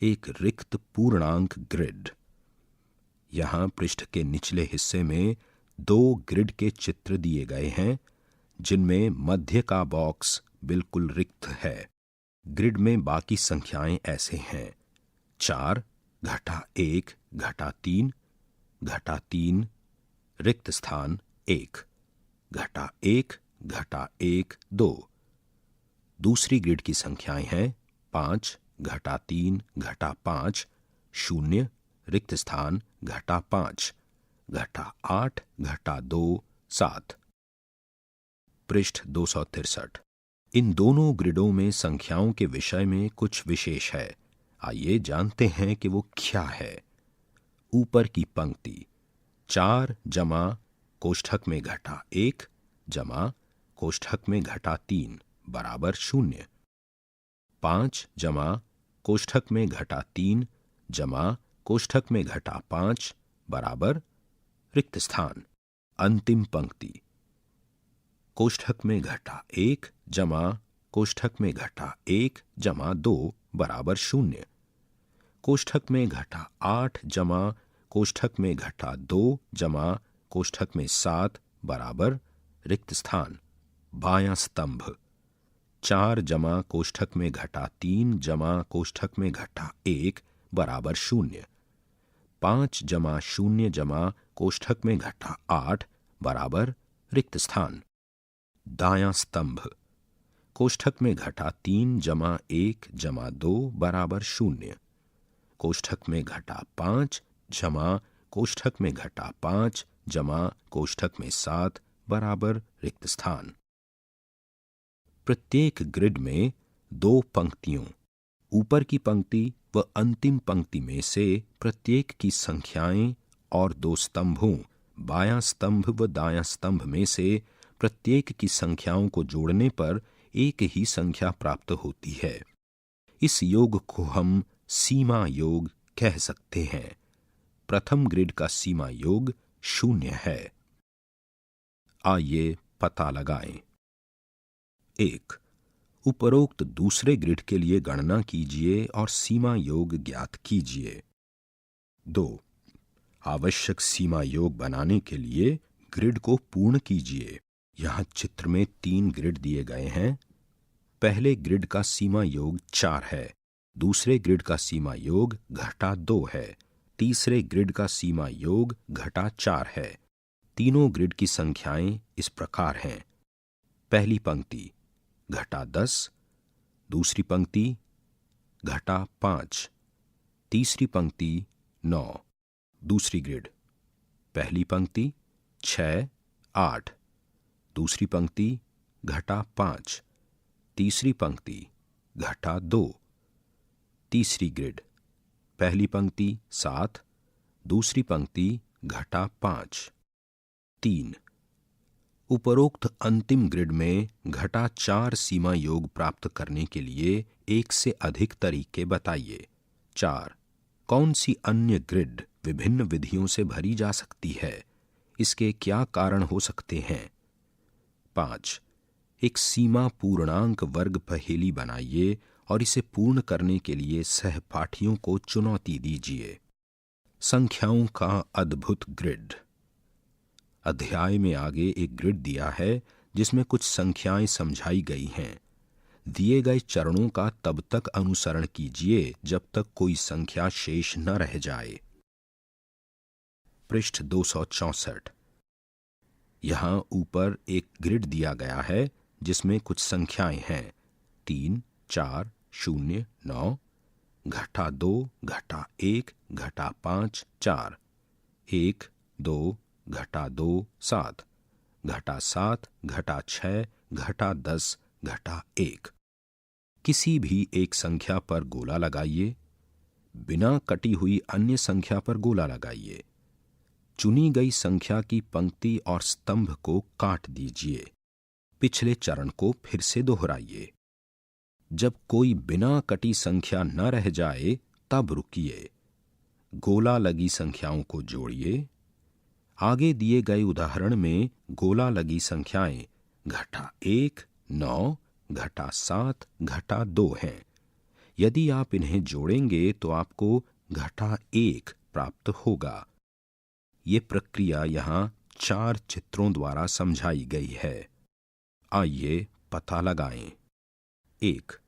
एक रिक्त पूर्णांक ग्रिड। यहां पृष्ठ के निचले हिस्से में 2 ग्रिड के चित्र दिए गए हैं जिनमें मध्य का बॉक्स बिल्कुल रिक्त है। ग्रिड में बाकी संख्याएं ऐसे हैं: 4 घटा 1 घटा 3 घटा 3 रिक्त स्थान 1 घटा 1 घटा 1 2। दूसरी ग्रिड की संख्याएं हैं 5 घटा 3 घटा 5 0 रिक्त स्थान घटा 5 घटा 8 घटा 2 7। पृष्ठ 263। इन दोनों ग्रिडों में संख्याओं के विषय में कुछ विशेष है। आइए जानते हैं कि वो क्या है। ऊपर की पंक्ति 4 जमा कोष्ठक में घटा 1 जमा कोष्ठक में घटा 3 बराबर 0। 5 जमा कोष्ठक में घटा 3 जमा कोष्ठक में घटा 5 बराबर रिक्त स्थान। अंतिम पंक्ति कोष्ठक में घटा 1 जमा कोष्ठक में घटा 1 जमा 2 बराबर 0। कोष्ठक में घटा 8 जमा कोष्ठक में घटा 2 जमा कोष्ठक में 7 बराबर रिक्त स्थान। बायां स्तंभ 4 जमा कोष्ठक में घटा 3 जमा कोष्ठक में घटा 1 बराबर 0। 5 जमा 0 जमा कोष्ठक में घटा 8 बराबर रिक्त स्थान। दायां स्तंभ कोष्ठक में घटा 3 जमा 1 जमा 2 बराबर 0। कोष्ठक में घटा 5 जमा कोष्ठक में घटा 5 जमा कोष्ठक में 7 बराबर रिक्त स्थान। प्रत्येक ग्रिड में 2 पंक्तियों, ऊपर की पंक्ति व अंतिम पंक्ति में से प्रत्येक की संख्याएं और 2 स्तंभों, बायां स्तंभ व दायां स्तंभ में से प्रत्येक की संख्याओं को जोड़ने पर एक ही संख्या प्राप्त होती है। इस योग को हम सीमा योग कह सकते हैं। प्रथम ग्रिड का सीमा योग 0 है। आइए पता लगाएं। 1. उपरोक्त दूसरे ग्रिड के लिए गणना कीजिए और सीमा योग ज्ञात कीजिए। 2. आवश्यक सीमा योग बनाने के लिए ग्रिड को पूर्ण कीजिए। यहां चित्र में 3 ग्रिड दिए गए हैं। पहले ग्रिड का सीमा योग 4 है, दूसरे ग्रिड का सीमा योग घटा 2 है, तीसरे ग्रिड का सीमा योग घटा 4 है। तीनों ग्रिड की संख्याएं इस प्रकार हैं। पहली पंक्ति घटा 10, दूसरी पंक्ति घटा 5, तीसरी पंक्ति 9। दूसरी ग्रिड पहली पंक्ति 6, 8, दूसरी पंक्ति घटा 5, तीसरी पंक्ति घटा 2। तीसरी ग्रिड पहली पंक्ति 7, दूसरी पंक्ति घटा 5। 3. उपरोक्त अंतिम ग्रिड में घटा 4 सीमा योग प्राप्त करने के लिए एक से अधिक तरीके बताइए। 4. कौन सी अन्य ग्रिड विभिन्न विधियों से भरी जा सकती है? इसके क्या कारण हो सकते हैं? 5. एक सीमा पूर्णांक वर्ग पहेली बनाइए और इसे पूर्ण करने के लिए सहपाठियों को चुनौती दीजिए। संख्याओं का अद्भुत ग्रिड। अध्याय में आगे एक ग्रिड दिया है जिसमें कुछ संख्याएं समझाई गई हैं। दिए गए चरणों का तब तक अनुसरण कीजिए जब तक कोई संख्या शेष न रह जाए। पृष्ठ 264। यहां ऊपर एक ग्रिड दिया गया है जिसमें कुछ संख्याएं हैं 3, 4, 0, 9, घटा 2, घटा 1, घटा 5, 4, 1, 2, घटा 2, 7, घटा 7, घटा 6, घटा 10, घटा 1। किसी भी एक संख्या पर गोला लगाइए। बिना कटी हुई अन्य संख्या पर गोला लगाइए। चुनी गई संख्या की पंक्ति और स्तंभ को काट दीजिए। पिछले चरण को फिर से दोहराइए। जब कोई बिना कटी संख्या न रह जाए तब रुकिए। गोला लगी संख्याओं को जोड़िए। आगे दिए गए उदाहरण में गोला लगी संख्याएं घटा 1, 9, घटा 7, घटा 2 हैं। यदि आप इन्हें जोड़ेंगे तो आपको घटा 1 प्राप्त होगा। ये प्रक्रिया यहां 4 चित्रों द्वारा समझाई गई है। आइए पता लगाएं। 1.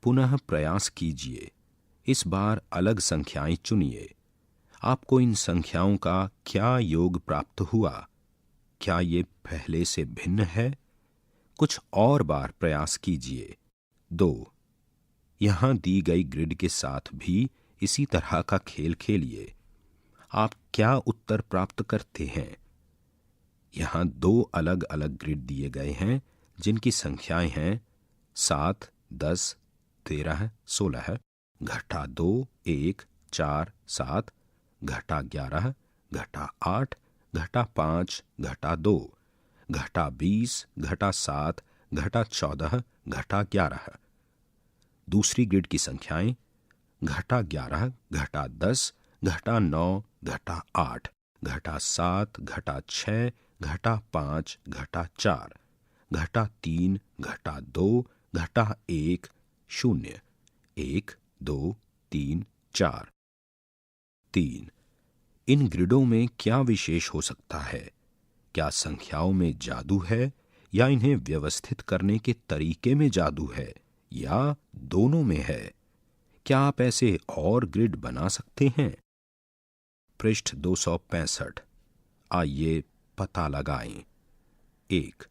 पुनः प्रयास कीजिए। इस बार अलग संख्याएं चुनिए। आपको इन संख्याओं का क्या योग प्राप्त हुआ? क्या ये पहले से भिन्न है? कुछ और बार प्रयास कीजिए। 2. यहां दी गई ग्रिड के साथ भी इसी तरह का खेल खेलिए। आप क्या उत्तर प्राप्त करते हैं? यहाँ दो अलग अलग ग्रिड दिए गए हैं जिनकी संख्याएं हैं 7, 10, 13, 16, घटा 2, 1, 4, 7, घटा 11, घटा 8, घटा 5, घटा 2, घटा 20, घटा 7, घटा 14, घटा 11। दूसरी ग्रिड की संख्याएं घटा 11, घटा 10, घटा 9, घटा 8, घटा 7, घटा 6, घटा 5, घटा 4, घटा 3, घटा 2, घटा 1, 0, 1, 2, 3, 4। 3। इन ग्रिडों में क्या विशेष हो सकता है? क्या संख्याओं में जादू है या इन्हें व्यवस्थित करने के तरीके में जादू है या दोनों में है? क्या आप ऐसे और ग्रिड बना सकते हैं? पृष्ठ 265। आइए पता लगाएं। 1।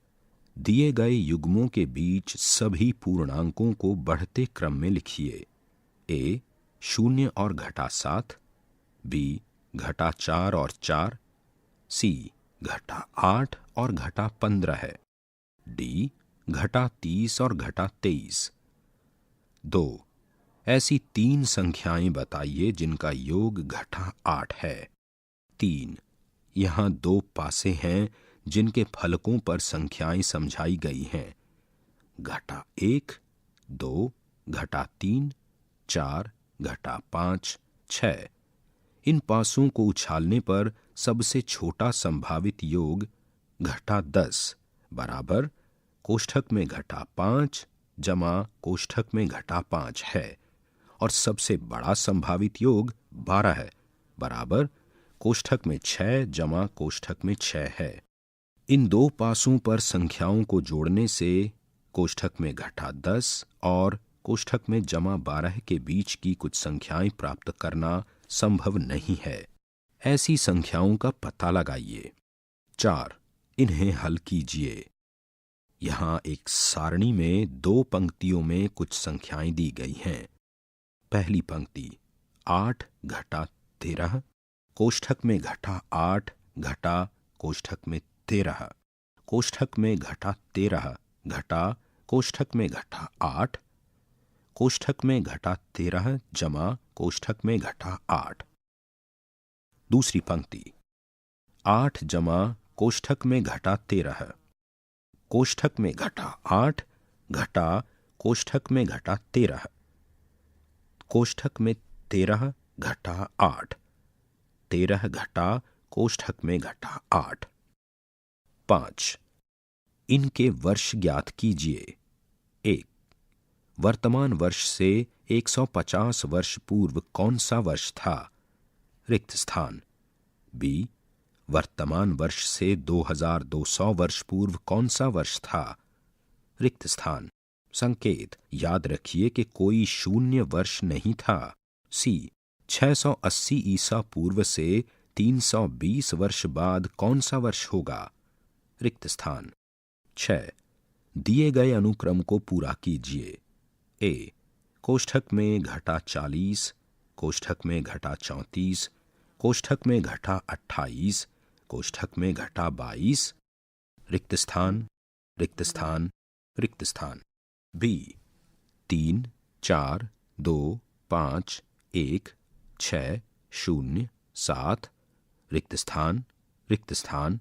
दिए गए युग्मों के बीच सभी पूर्णांकों को बढ़ते क्रम में लिखिए। ए 0 और घटा 7, बी घटा 4 और 4, सी घटा 8 और घटा 15 है, डी घटा 30 और घटा 23। 2। ऐसी 3 संख्याएं बताइए जिनका योग घटा 8 है। 3। यहां 2 पासे हैं जिनके फलकों पर संख्याएं समझाई गई हैं। घटा 1, 2, घटा 3, 4, घटा 5, 6। इन पासों को उछालने पर सबसे छोटा संभावित योग घटा 10 बराबर कोष्ठक में घटा 5 जमा कोष्ठक में घटा 5 है और सबसे बड़ा संभावित योग 12 है बराबर कोष्ठक में 6 जमा कोष्ठक में 6 है। इन 2 पासों पर संख्याओं को जोड़ने से कोष्ठक में घटा 10 और कोष्ठक में जमा 12 के बीच की कुछ संख्याएं प्राप्त करना संभव नहीं है। ऐसी संख्याओं का पता लगाइए। 4। इन्हें हल कीजिए। यहां एक सारणी में 2 पंक्तियों में कुछ संख्याएं दी गई हैं। पहली पंक्ति 8 घटा 13, कोष्ठक में घटा 8 घटा कोष्ठक में 13, कोष्ठक में घटा 13 घटा कोष्ठक में घटा 8, कोष्ठक में घटा 13 जमा कोष्ठक में घटा 8। दूसरी पंक्ति 8 जमा कोष्ठक में घटा 13, कोष्ठक में घटा 8 घटा कोष्ठक में घटा 13, कोष्ठक में 13 घटा 8, 13 घटा कोष्ठक में घटा 8। 5। इनके वर्ष ज्ञात कीजिए। 1। वर्तमान वर्ष से 150 वर्ष पूर्व कौन सा वर्ष था? रिक्त स्थान। बी। वर्तमान वर्ष से 2200 वर्ष पूर्व कौन सा वर्ष था? रिक्त स्थान। संकेत याद रखिए कि कोई शून्य वर्ष नहीं था। सी। 680 ईसा पूर्व से 320 वर्ष बाद कौन सा वर्ष होगा? रिक्त स्थान। 6। दिए गए अनुक्रम को पूरा कीजिए। ए। कोष्ठक में घटा 40, कोष्ठक में घटा 34, कोष्ठक में घटा 28, कोष्ठक में घटा 22, रिक्त स्थान, रिक्त स्थान, रिक्त स्थान। बी। 3, 4, 2, 5, 1, 6, 0, 7, रिक्त स्थान, रिक्त स्थान,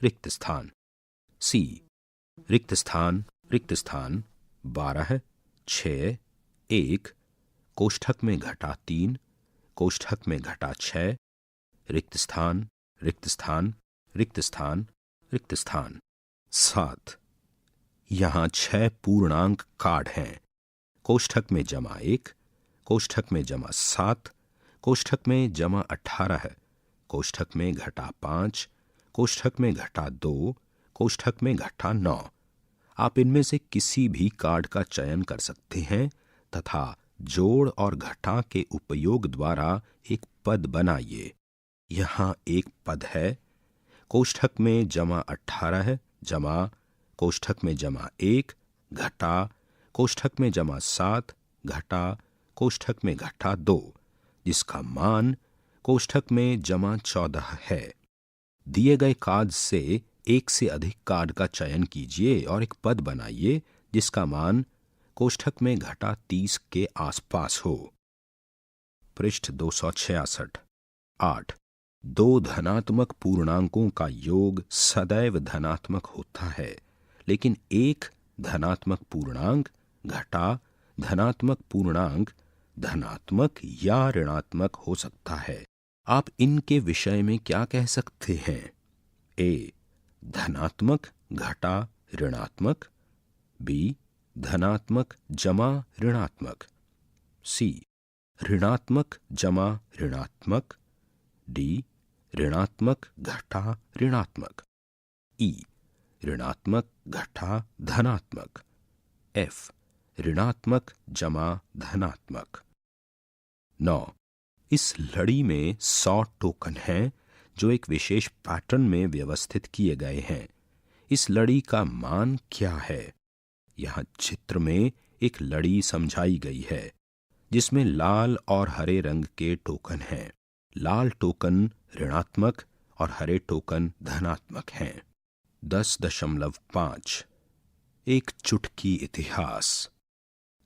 रिक्त स्थान। सी। रिक्त स्थान, रिक्त स्थान, 12, 6, 1, कोष्ठक में घटा 3, कोष्ठक में घटा 6, रिक्त स्थान, रिक्त स्थान, रिक्त स्थान, रिक्त स्थान। 7। यहां 6 पूर्णांक कार्ड हैं। कोष्ठक में जमा 1, कोष्ठक में जमा 7, कोष्ठक में जमा 18, कोष्ठक में घटा 5, कोष्ठक में घटा 2, कोष्ठक में घटा 9। आप इनमें से किसी भी कार्ड का चयन कर सकते हैं तथा जोड़ और घटा के उपयोग द्वारा एक पद बनाइए। यहां एक पद है। कोष्ठक में जमा 18 जमा कोष्ठक में जमा 1 घटा कोष्ठक में जमा 7 घटा कोष्ठक में घटा 2, जिसका मान कोष्ठक में जमा 14 है। दिए गए कार्ड से एक से अधिक कार्ड का चयन कीजिए और एक पद बनाइए जिसका मान कोष्ठक में घटा 30 के आसपास हो। पृष्ठ 266। 8. दो धनात्मक पूर्णांकों का योग सदैव धनात्मक होता है, लेकिन एक धनात्मक पूर्णांक घटा धनात्मक पूर्णांक धनात्मक या ऋणात्मक हो सकता है। आप इनके विषय में क्या कह सकते हैं? ए. धनात्मक घटा ऋणात्मक। बी. धनात्मक जमा ऋणात्मक। सी. ऋणात्मक जमा ऋणात्मक। डी. ऋणात्मक घटा ऋणात्मक। ई. ऋणात्मक घटा धनात्मक। एफ. ऋणात्मक जमा धनात्मक। 9. इस लड़ी में 100 टोकन हैं जो एक विशेष पैटर्न में व्यवस्थित किए गए हैं। इस लड़ी का मान क्या है? यहाँ चित्र में एक लड़ी समझाई गई है जिसमें लाल और हरे रंग के टोकन हैं। लाल टोकन ऋणात्मक और हरे टोकन धनात्मक हैं। 10.5 एक चुटकी इतिहास।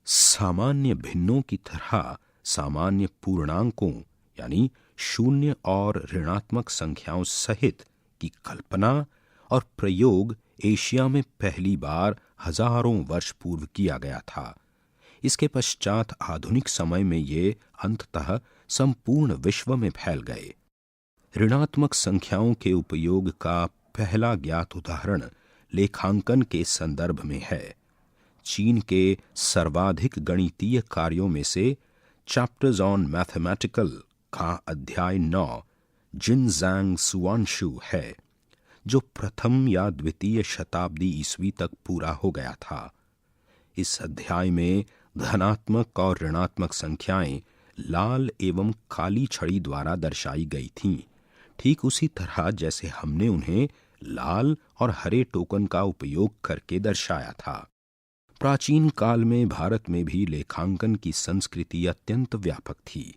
सामान्य भिन्नों की तरह सामान्य पूर्णांकों यानी शून्य और ऋणात्मक संख्याओं सहित की कल्पना और प्रयोग एशिया में पहली बार हजारों वर्ष पूर्व किया गया था। इसके पश्चात आधुनिक समय में ये अंततः संपूर्ण विश्व में फैल गए। ऋणात्मक संख्याओं के उपयोग का पहला ज्ञात उदाहरण लेखांकन के संदर्भ में है। चीन के सर्वाधिक गणितीय कार्यों में से चैप्टर्स ऑन मैथमेटिकल का अध्याय 9 जिनज़ैंग सुआनशु है, जो प्रथम या द्वितीय शताब्दी ईस्वी तक पूरा हो गया था। इस अध्याय में धनात्मक और ऋणात्मक संख्याएं लाल एवं काली छड़ी द्वारा दर्शाई गई थीं, ठीक उसी तरह जैसे हमने उन्हें लाल और हरे टोकन का उपयोग करके दर्शाया था। प्राचीन काल में भारत में भी लेखांकन की संस्कृति अत्यंत व्यापक थी।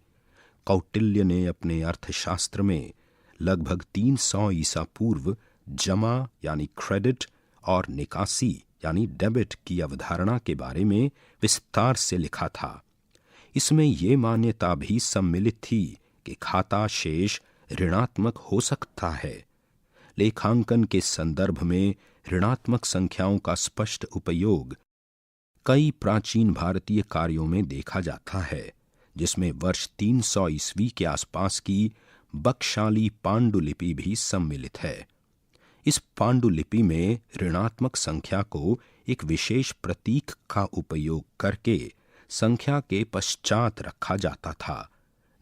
कौटिल्य ने अपने अर्थशास्त्र में लगभग 300 ईसा पूर्व जमा यानी क्रेडिट और निकासी यानी डेबिट की अवधारणा के बारे में विस्तार से लिखा था। इसमें यह मान्यता भी सम्मिलित थी कि खाता शेष ऋणात्मक हो सकता है। लेखांकन के संदर्भ में ऋणात्मक संख्याओं का स्पष्ट उपयोग कई प्राचीन भारतीय कार्यों में देखा जाता है, जिसमें वर्ष 300 ईस्वी के आसपास की बकशाली पांडुलिपि भी सम्मिलित है। इस पांडुलिपि में ऋणात्मक संख्या को एक विशेष प्रतीक का उपयोग करके संख्या के पश्चात रखा जाता था,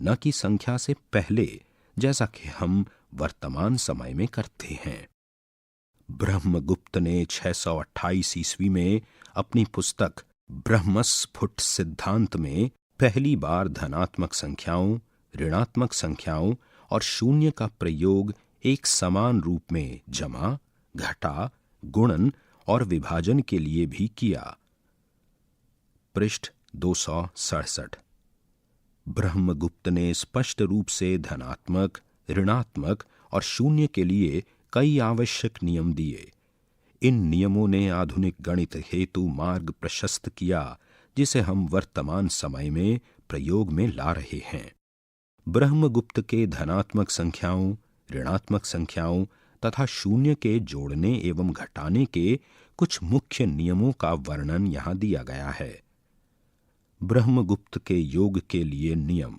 न कि संख्या से पहले, जैसा कि हम वर्तमान समय में करते हैं। ब्रह्मगुप्त ने 628 ईस्वी में अपनी पुस्तक ब्रह्मस्फुट सिद्धांत में पहली बार धनात्मक संख्याओं, ऋणात्मक संख्याओं और शून्य का प्रयोग एक समान रूप में जमा, घटा, गुणन और विभाजन के लिए भी किया। पृष्ठ 267। ब्रह्मगुप्त ने स्पष्ट रूप से धनात्मक, ऋणात्मक और शून्य के लिए कई आवश्यक नियम दिए। इन नियमों ने आधुनिक गणित हेतु मार्ग प्रशस्त किया, जिसे हम वर्तमान समय में प्रयोग में ला रहे हैं। ब्रह्मगुप्त के धनात्मक संख्याओं, ऋणात्मक संख्याओं तथा शून्य के जोड़ने एवं घटाने के कुछ मुख्य नियमों का वर्णन यहाँ दिया गया है। ब्रह्मगुप्त के योग के लिए नियम।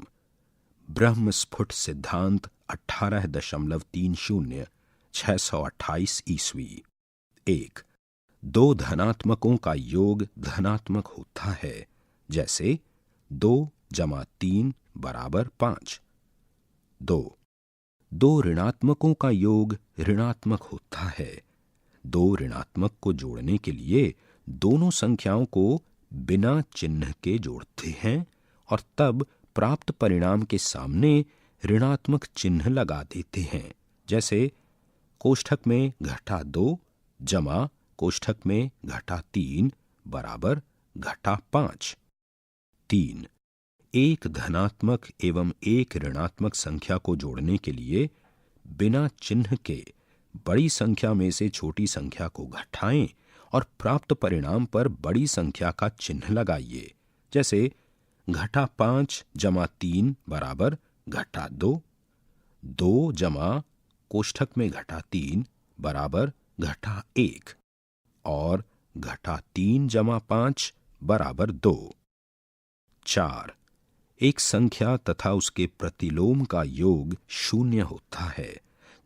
ब्रह्मस्फुट सिद्धांत 18.30 628 ईस्वी। 1. दो धनात्मकों का योग धनात्मक होता है, जैसे 2 + 3 = 5। 2. दो ऋणात्मकों का योग ऋणात्मक होता है। दो ऋणात्मक को जोड़ने के लिए दोनों संख्याओं को बिना चिन्ह के जोड़ते हैं और तब प्राप्त परिणाम के सामने ऋणात्मक चिन्ह लगा देते हैं, जैसे कोष्ठक में -2 जमा कोष्ठक में -3 बराबर -5। 3. एक धनात्मक एवं एक ऋणात्मक संख्या को जोड़ने के लिए बिना चिन्ह के बड़ी संख्या में से छोटी संख्या को घटाएं और प्राप्त परिणाम पर बड़ी संख्या का चिन्ह लगाइए। जैसे घटा 5 जमा 3 बराबर घटा 2, 2 जमा कोष्ठक में घटा 3 बराबर घटा 1 और घटा 3 जमा 5 बराबर 2। 4. एक संख्या तथा उसके प्रतिलोम का योग शून्य होता है।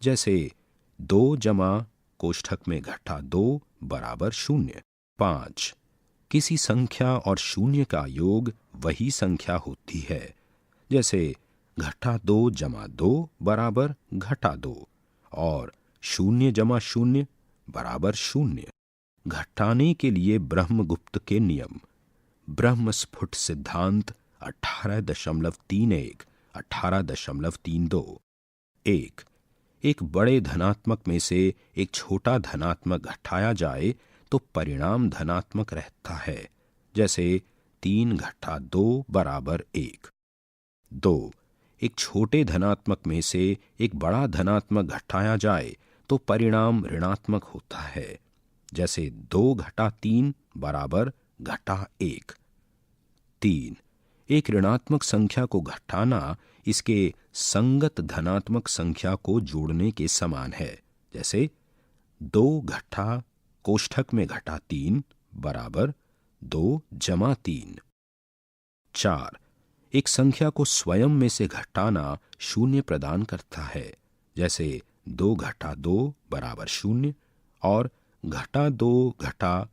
जैसे 2 जमा कोष्ठक में घटा 2 बराबर 0। 5. किसी संख्या और शून्य का योग वही संख्या होती है। जैसे घटा 2 जमा 2 बराबर घटा 2 और 0 जमा 0 बराबर 0। घटाने के लिए ब्रह्मगुप्त के नियम। ब्रह्म स्फुट सिद्धांत 18.31 18.32। 1. एक बड़े धनात्मक में से एक छोटा धनात्मक घटाया जाए तो परिणाम धनात्मक रहता है। जैसे 3 घटा 2 बराबर 1। 2. एक छोटे धनात्मक में से एक बड़ा धनात्मक घटाया जाए तो परिणाम ऋणात्मक होता है। जैसे 2 घटा 3 बराबर घटा 1। 3. एक ऋणात्मक संख्या को घटाना इसके संगत धनात्मक संख्या को जोड़ने के समान है। जैसे 2 घटा कोष्ठक में घटा 3 बराबर 2 जमा 3। 4. एक संख्या को स्वयं में से घटाना शून्य प्रदान करता है। जैसे 2 घटा 2 बराबर 0 और घटा 2 घटा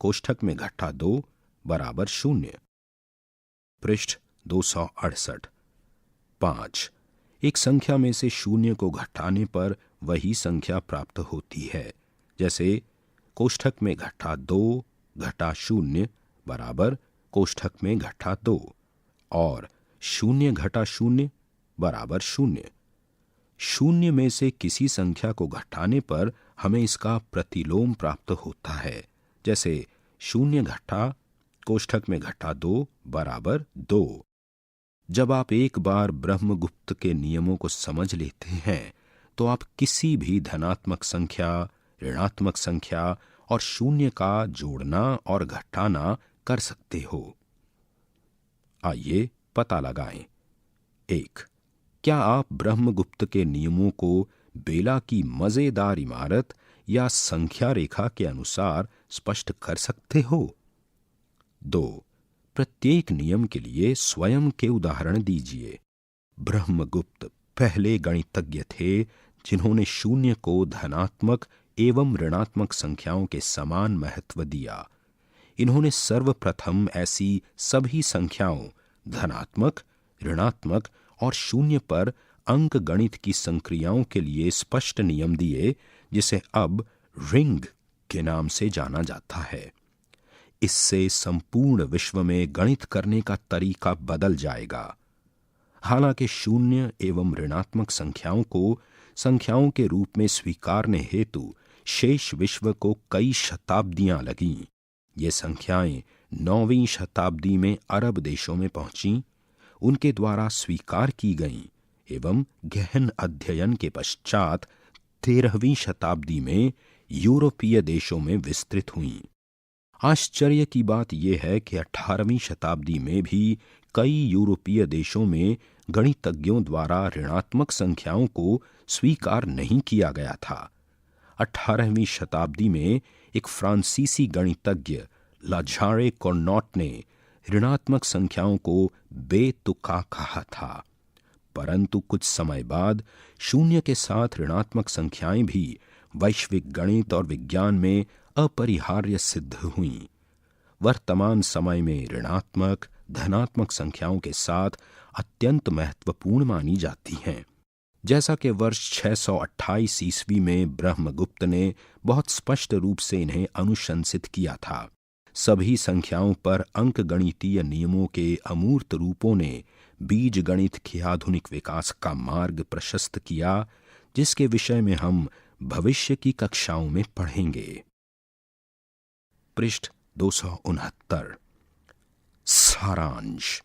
कोष्ठक में घटा 2 बराबर 0। पृष्ठ 268। 5. एक संख्या में से शून्य को घटाने पर वही संख्या प्राप्त होती है। जैसे कोष्ठक में घटा 2 घटा 0 बराबर कोष्ठक में घटा 2 और 0 घटा 0 बराबर 0। शून्य में से किसी संख्या को घटाने पर हमें इसका प्रतिलोम प्राप्त होता है। जैसे 0 घटा कोष्ठक में घटा 2 बराबर 2। जब आप एक बार ब्रह्मगुप्त के नियमों को समझ लेते हैं तो आप किसी भी धनात्मक संख्या, ऋणात्मक संख्या और शून्य का जोड़ना और घटाना कर सकते हो। आइए पता लगाएं। 1. क्या आप ब्रह्मगुप्त के नियमों को बेला की मजेदार इमारत या संख्या रेखा के अनुसार स्पष्ट कर सकते हो? 2. प्रत्येक नियम के लिए स्वयं के उदाहरण दीजिए। ब्रह्मगुप्त पहले गणितज्ञ थे जिन्होंने शून्य को धनात्मक एवं ऋणात्मक संख्याओं के समान महत्व दिया। इन्होंने सर्वप्रथम ऐसी सभी संख्याओं धनात्मक, ऋणात्मक और शून्य पर अंक गणित की संक्रियाओं के लिए स्पष्ट नियम दिए, जिसे अब रिंग के नाम से जाना जाता है। इससे संपूर्ण विश्व में गणित करने का तरीका बदल जाएगा। हालांकि शून्य एवं ऋणात्मक संख्याओं को संख्याओं के रूप में स्वीकारने हेतु शेष विश्व को कई शताब्दियां लगीं। ये संख्याएं 9वीं शताब्दी में अरब देशों में पहुंचीं, उनके द्वारा स्वीकार की गईं एवं गहन अध्ययन के पश्चात 13वीं शताब्दी में यूरोपीय देशों में विस्तृत हुईं। आश्चर्य की बात यह है कि 18वीं शताब्दी में भी कई यूरोपीय देशों में गणितज्ञों द्वारा ऋणात्मक संख्याओं को स्वीकार नहीं किया गया था। 18वीं शताब्दी में एक फ्रांसीसी गणितज्ञ लाज़ारे कार्नोट ने ऋणात्मक संख्याओं को बेतुका कहा था, परंतु कुछ समय बाद शून्य के साथ ऋणात्मक संख्याएं भी वैश्विक गणित और विज्ञान में अपरिहार्य सिद्ध हुईं। वर्तमान समय में ऋणात्मक, धनात्मक संख्याओं के साथ अत्यंत महत्वपूर्ण मानी जाती हैं। जैसा कि वर्ष 628 ईस्वी में ब्रह्मगुप्त ने बहुत स्पष्ट रूप से इन्हें अनुशंसित किया था। सभी संख्याओं पर अंकगणितीय नियमों के अमूर्त रूपों ने बीज गणित के आधुनिक विकास का मार्ग प्रशस्त किया, जिसके विषय में हम भविष्य की कक्षाओं में पढ़ेंगे। पृष्ठ 269। सारांश।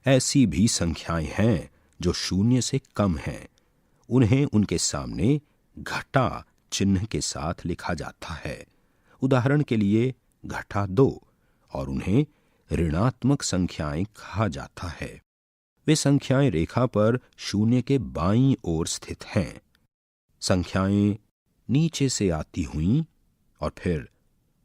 ऐसी भी संख्याएं हैं जो शून्य से कम हैं। उन्हें उनके सामने घटा चिन्ह के साथ लिखा जाता है। उदाहरण के लिए घटा 2, और उन्हें ऋणात्मक संख्याएं कहा जाता है। वे संख्याएं रेखा पर शून्य के बाईं ओर स्थित हैं। संख्याएं नीचे से आती हुई और फिर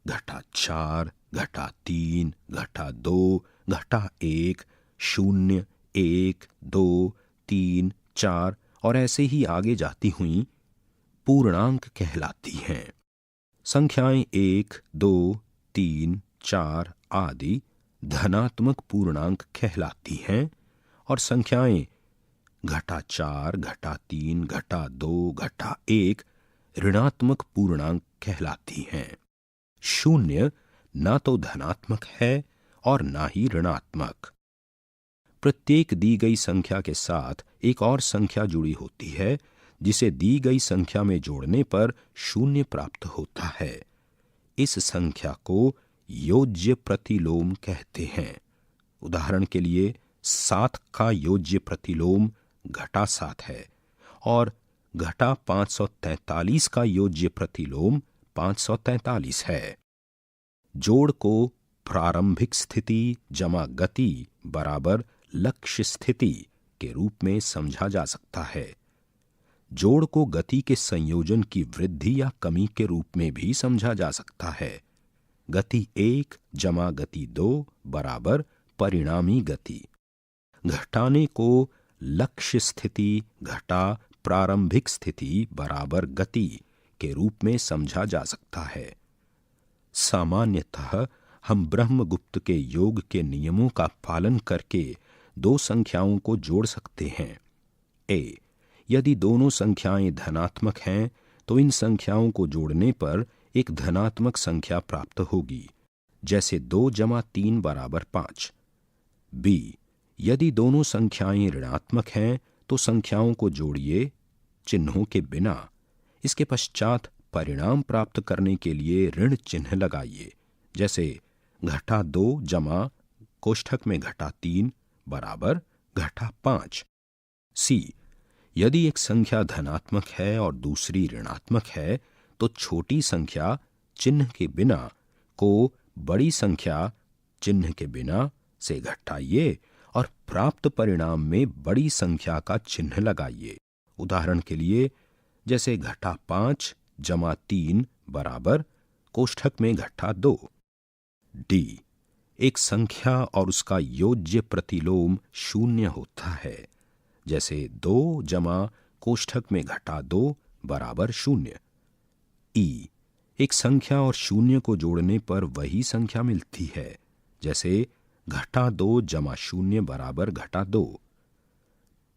घटा 4, घटा 3, घटा 2, घटा 1, 0, 1, 2, 3, 4 और ऐसे ही आगे जाती हुई पूर्णांक कहलाती हैं। संख्याएं 1, 2, 3, 4 आदि धनात्मक पूर्णांक कहलाती हैं और संख्याएं घटा 4, घटा 3, घटा 2, घटा 1 ऋणात्मक पूर्णांक कहलाती हैं। शून्य ना तो धनात्मक है और ना ही ऋणात्मक। प्रत्येक दी गई संख्या के साथ एक और संख्या जुड़ी होती है जिसे दी गई संख्या में जोड़ने पर शून्य प्राप्त होता है। इस संख्या को योज्य प्रतिलोम कहते हैं। उदाहरण के लिए 7 का योज्य प्रतिलोम घटा 7 है और घटा 543 का योज्य प्रतिलोम 543 है। जोड़ को प्रारंभिक स्थिति जमा गति बराबर लक्ष्य स्थिति के रूप में समझा जा सकता है। जोड़ को गति के संयोजन की वृद्धि या कमी के रूप में भी समझा जा सकता है। गति 1 जमा गति 2 बराबर परिणामी गति। घटाने को लक्ष्य स्थिति घटा प्रारंभिक स्थिति बराबर गति के रूप में समझा जा सकता है। सामान्यतः हम ब्रह्मगुप्त के योग के नियमों का पालन करके दो संख्याओं को जोड़ सकते हैं। ए, यदि दोनों संख्याएं धनात्मक हैं तो इन संख्याओं को जोड़ने पर एक धनात्मक संख्या प्राप्त होगी, जैसे 2 जमा 3 बराबर 5। बी, यदि दोनों संख्याएं ऋणात्मक हैं तो संख्याओं को जोड़िए चिन्हों के बिना। इसके पश्चात परिणाम प्राप्त करने के लिए ऋण चिन्ह लगाइए, जैसे घटा 2 जमा कोष्ठक में घटा 3 बराबर घटा 5। सी, यदि एक संख्या धनात्मक है और दूसरी ऋणात्मक है तो छोटी संख्या चिन्ह के बिना को बड़ी संख्या चिन्ह के बिना से घटाइए और प्राप्त परिणाम में बड़ी संख्या का चिन्ह लगाइए। उदाहरण के लिए जैसे घटा 5 जमा 3 बराबर कोष्ठक में घटा 2। डी, एक संख्या और उसका योज्य प्रतिलोम शून्य होता है, जैसे 2 जमा कोष्ठक में घटा 2 बराबर 0। ई, एक संख्या और शून्य को जोड़ने पर वही संख्या मिलती है, जैसे घटा 2 जमा 0 बराबर घटा 2।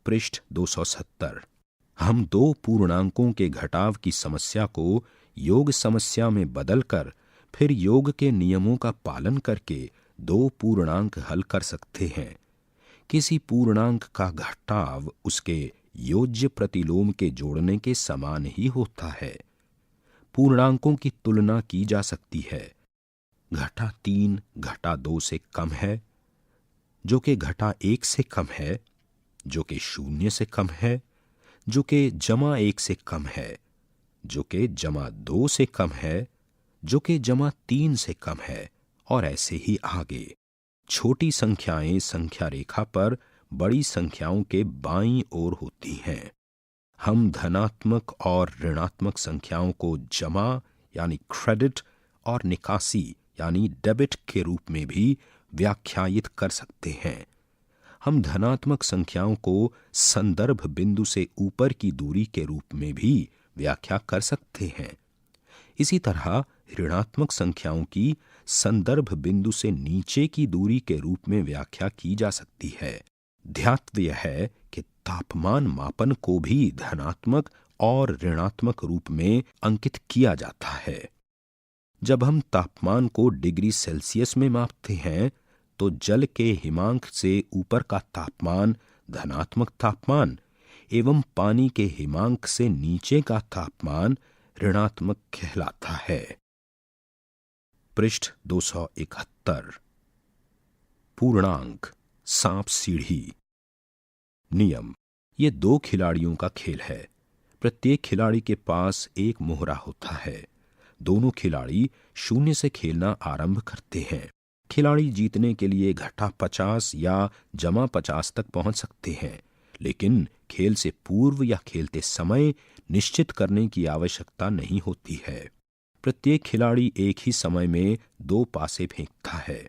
पृष्ठ 270। हम दो पूर्णांकों के घटाव की समस्या को योग समस्या में बदलकर फिर योग के नियमों का पालन करके दो पूर्णांक हल कर सकते हैं। किसी पूर्णांक का घटाव उसके योज्य प्रतिलोम के जोड़ने के समान ही होता है। पूर्णांकों की तुलना की जा सकती है। घटा 3 घटा 2 से कम है, जो कि घटा 1 से कम है, जो कि 0 से कम है, जो कि जमा 1 से कम है, जो कि जमा 2 से कम है, जो कि जमा 3 से कम है और ऐसे ही आगे। छोटी संख्याएं संख्या रेखा पर बड़ी संख्याओं के बाईं ओर होती हैं। हम धनात्मक और ऋणात्मक संख्याओं को जमा यानी क्रेडिट और निकासी यानी डेबिट के रूप में भी व्याख्यायित कर सकते हैं। हम धनात्मक संख्याओं को संदर्भ बिंदु से ऊपर की दूरी के रूप में भी व्याख्या कर सकते हैं। इसी तरह ऋणात्मक संख्याओं की संदर्भ बिंदु से नीचे की दूरी के रूप में व्याख्या की जा सकती है। ध्यातव्य है कि तापमान मापन को भी धनात्मक और ऋणात्मक रूप में अंकित किया जाता है। जब हम तापमान को डिग्री सेल्सियस में मापते हैं तो जल के हिमांक से ऊपर का तापमान धनात्मक तापमान एवं पानी के हिमांक से नीचे का तापमान ऋणात्मक कहलाता है। पृष्ठ 271। पूर्णांक सांप सीढ़ी। नियम: ये दो खिलाड़ियों का खेल है। प्रत्येक खिलाड़ी के पास एक मोहरा होता है। दोनों खिलाड़ी 0 से खेलना आरंभ करते हैं। खिलाड़ी जीतने के लिए घटा 50 या जमा 50 तक पहुंच सकते हैं, लेकिन खेल से पूर्व या खेलते समय निश्चित करने की आवश्यकता नहीं होती है। प्रत्येक खिलाड़ी एक ही समय में 2 पासे फेंकता है।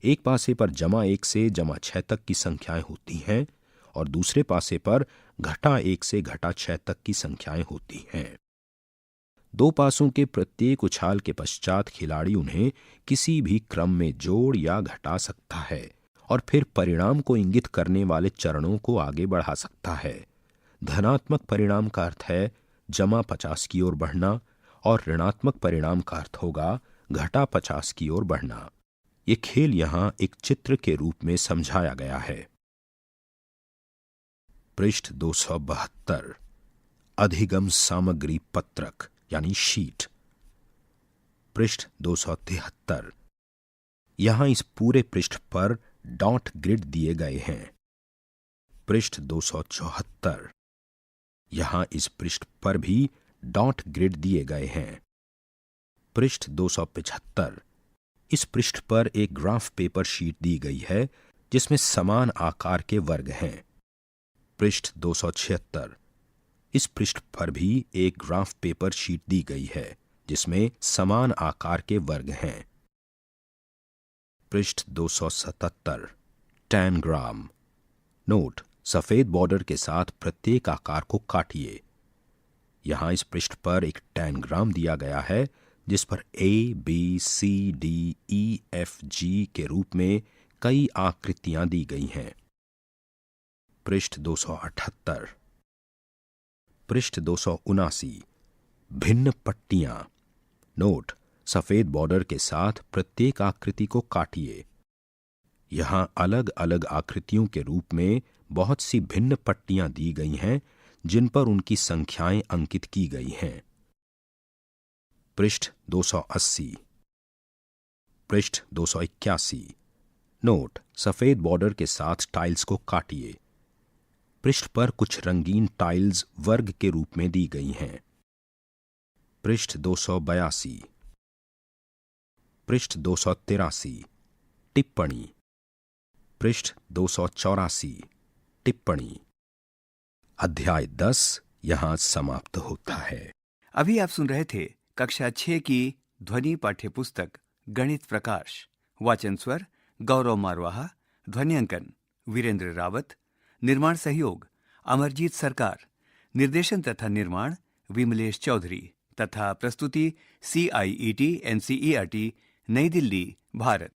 एक पासे पर जमा 1 से जमा 6 तक की संख्याएं होती हैं और दूसरे पासे पर घटा 1 से घटा 6 तक की संख्याएं होती हैं। 2 पासों के प्रत्येक उछाल के पश्चात खिलाड़ी उन्हें किसी भी क्रम में जोड़ या घटा सकता है और फिर परिणाम को इंगित करने वाले चरणों को आगे बढ़ा सकता है। धनात्मक परिणाम का अर्थ है जमा 50 की ओर बढ़ना और ऋणात्मक परिणाम का अर्थ होगा घटा 50 की ओर बढ़ना। ये खेल यहां एक चित्र के रूप में समझाया गया है। पृष्ठ 272 अधिगम सामग्री पत्रक यानी शीट। पृष्ठ 273 यहां इस पूरे पृष्ठ पर डॉट ग्रिड दिए गए हैं। पृष्ठ 274 यहां इस पृष्ठ पर भी डॉट ग्रिड दिए गए हैं। पृष्ठ 275 इस पृष्ठ पर एक ग्राफ पेपर शीट दी गई है जिसमें समान आकार के वर्ग हैं। पृष्ठ 276 इस पृष्ठ पर भी एक ग्राफ पेपर शीट दी गई है जिसमें समान आकार के वर्ग हैं। पृष्ठ 277 टैनग्राम। नोट, सफेद बॉर्डर के साथ प्रत्येक आकार को काटिए। यहां इस पृष्ठ पर एक टैनग्राम दिया गया है जिस पर A, B, C, D, E, F, G के रूप में कई आकृतियां दी गई हैं। पृष्ठ 278 पृष्ठ 279 भिन्न पट्टियां। नोट, सफेद बॉर्डर के साथ प्रत्येक आकृति को काटिए। यहां अलग अलग आकृतियों के रूप में बहुत सी भिन्न पट्टियां दी गई हैं जिन पर उनकी संख्याएं अंकित की गई हैं। पृष्ठ 280 पृष्ठ 281 नोट, सफेद बॉर्डर के साथ टाइल्स को काटिए। पृष्ठ पर कुछ रंगीन टाइल्स वर्ग के रूप में दी गई हैं। पृष्ठ 282 पृष्ठ 283 टिप्पणी। पृष्ठ 284 टिप्पणी। अध्याय 10 यहां समाप्त होता है। अभी आप सुन रहे थे कक्षा 6 की ध्वनि पाठ्य पुस्तक गणित प्रकाश। वाचन स्वर गौरव मारवाहा, ध्वनियांकन वीरेंद्र रावत, निर्माण सहयोग अमरजीत सरकार, निर्देशन तथा निर्माण विमलेश चौधरी तथा प्रस्तुति CIET NCERT नई दिल्ली, भारत।